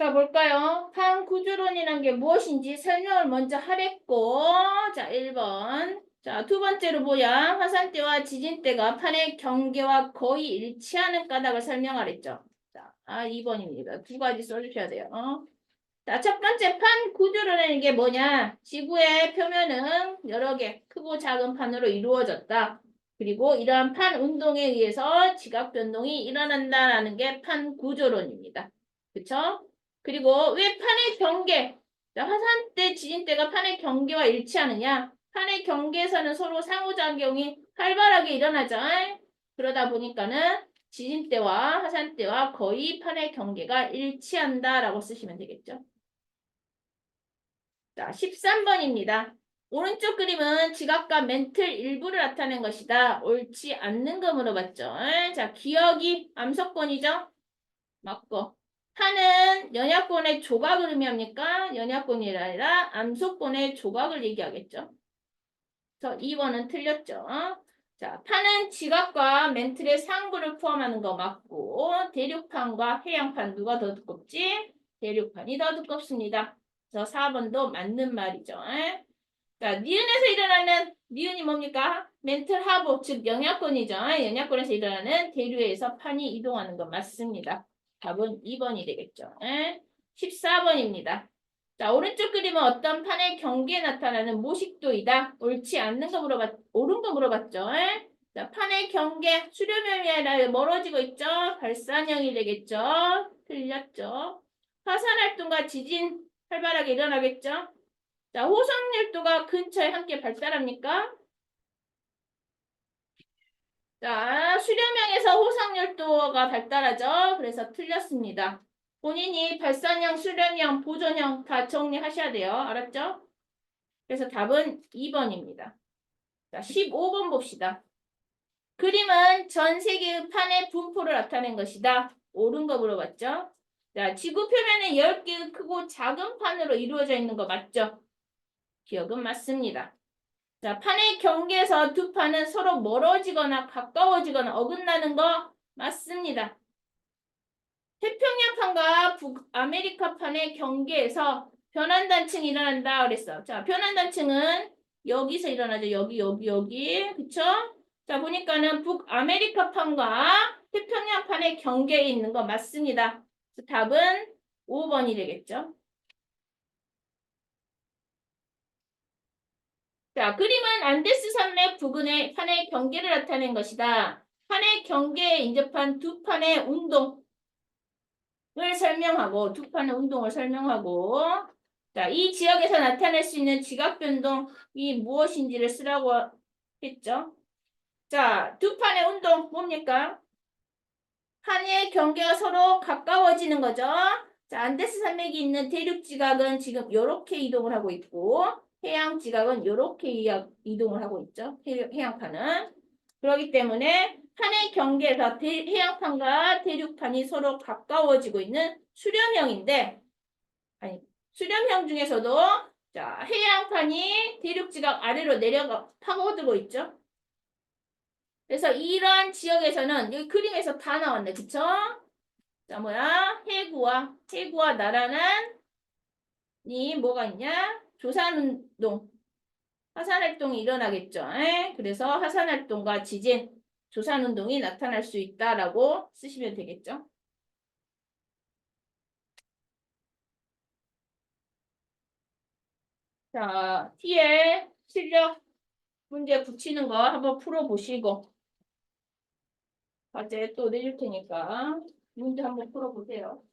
자, 볼까요? 판 구조론이란 게 무엇인지 설명을 먼저 하랬고, 자, 1번. 자, 두 번째로 뭐야? 화산대와 지진대가 판의 경계와 거의 일치하는 까닭을 설명하랬죠. 자, 2번입니다. 두 가지 써주셔야 돼요. 자, 첫 번째 판 구조론이라는 게 뭐냐? 지구의 표면은 여러 개 크고 작은 판으로 이루어졌다. 그리고 이러한 판 운동에 의해서 지각 변동이 일어난다라는 게 판 구조론입니다. 그쵸? 그리고 왜 판의 경계, 자, 화산대, 지진대가 판의 경계와 일치하느냐? 판의 경계에서는 서로 상호작용이 활발하게 일어나죠. 그러다 보니까는 지진대와 화산대와 거의 판의 경계가 일치한다라고 쓰시면 되겠죠. 자, 13번입니다. 오른쪽 그림은 지각과 멘틀 일부를 나타낸 것이다. 옳지 않는 거 물어봤죠. 자, 기억이 암석권이죠. 맞고. 판은 연약권의 조각을 의미합니까? 연약권이 아니라 암석권의 조각을 얘기하겠죠. 그래서 2번은 틀렸죠. 자, 판은 지각과 멘틀의 상부를 포함하는 거 맞고, 대륙판과 해양판 누가 더 두껍지? 대륙판이 더 두껍습니다. 그래서 4번도 맞는 말이죠. 자, 니은에서 일어나는 니은이 뭡니까? 멘틀 하부, 즉 영야권이죠. 영야권에서 일어나는 대류에서 판이 이동하는 거 맞습니다. 답은 2번이 되겠죠. 14번입니다. 자, 오른쪽 그림은 어떤 판의 경계에 나타나는 모식도이다. 옳지 않는 거 옳은 거 물어봤죠. 자, 판의 경계, 수렴형이 아니라 멀어지고 있죠. 발산형이 되겠죠. 틀렸죠. 화산 활동과 지진 활발하게 일어나겠죠. 자, 호성열도가 근처에 함께 발달합니까? 자, 수렴형에서 호성열도가 발달하죠. 그래서 틀렸습니다. 본인이 발산형, 수렴형, 보존형 다 정리하셔야 돼요. 알았죠? 그래서 답은 2번입니다. 자, 15번 봅시다. 그림은 전 세계의 판의 분포를 나타낸 것이다. 옳은 거 물어봤죠? 자, 지구 표면은 10개의 크고 작은 판으로 이루어져 있는 거 맞죠? 기억은 맞습니다. 자, 판의 경계에서 두 판은 서로 멀어지거나 가까워지거나 어긋나는 거 맞습니다. 태평양판과 북아메리카판의 경계에서 변환단층이 일어난다 그랬어. 자, 변환단층은 여기서 일어나죠. 여기. 그쵸? 자, 보니까는 북아메리카판과 태평양판의 경계에 있는 거 맞습니다. 답은 5번이 되겠죠. 자, 그림은 안데스 산맥 부근의 판의 경계를 나타낸 것이다. 판의 경계에 인접한 두 판의 운동을 설명하고, 두 판의 운동을 설명하고, 자, 이 지역에서 나타낼 수 있는 지각 변동이 무엇인지를 쓰라고 했죠. 자, 두 판의 운동 뭡니까? 판의 경계가 서로 가까워지는 거죠. 자, 안데스 산맥이 있는 대륙 지각은 지금 이렇게 이동을 하고 있고, 해양 지각은 이렇게 이동을 하고 있죠. 해양판은. 그렇기 때문에 판의 경계에서 해양판과 대륙판이 서로 가까워지고 있는 수렴형인데, 아니, 수렴형 중에서도 자, 해양판이 대륙 지각 아래로 내려가 파고들고 있죠. 그래서 이러한 지역에서는 여기 그림에서 다 나왔네. 그쵸? 자, 뭐야? 해구와 나라는 이 뭐가 있냐? 조산운동, 화산활동이 일어나겠죠. 그래서 화산활동과 지진, 조산운동이 나타날 수 있다라고 쓰시면 되겠죠. 자, 뒤에 실력 문제 붙이는 거 한번 풀어보시고 과제 또 내줄 테니까 문제 한번 풀어보세요.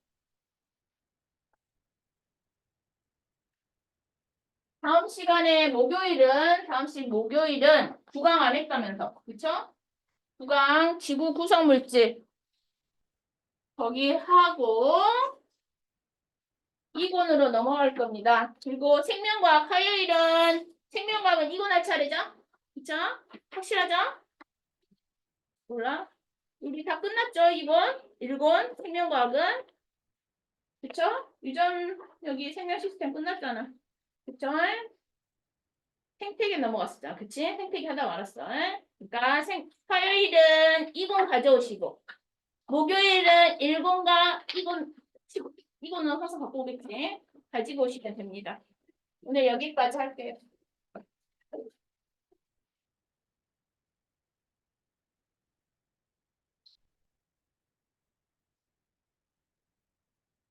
다음 시 목요일은 구강 안 했다면서, 그쵸? 구강 지구 구성 물질 거기 하고 이권으로 넘어갈 겁니다. 그리고 생명과학 화요일은 생명과학은 이권 할 차례죠? 그쵸? 확실하죠? 몰라? 우리 다 끝났죠? 이권? 1권 생명과학은? 그쵸? 유전 여기 생명 시스템 끝났잖아. 그쵸? 생태계 넘어갔었잖아. 그치? 생태계 하다 말았어. 그러니까 화요일은 2권 가져오시고 목요일은 1권과 2권 이거는 화성 갖고 오겠지? 가지고 오시면 됩니다. 오늘 여기까지 할게요.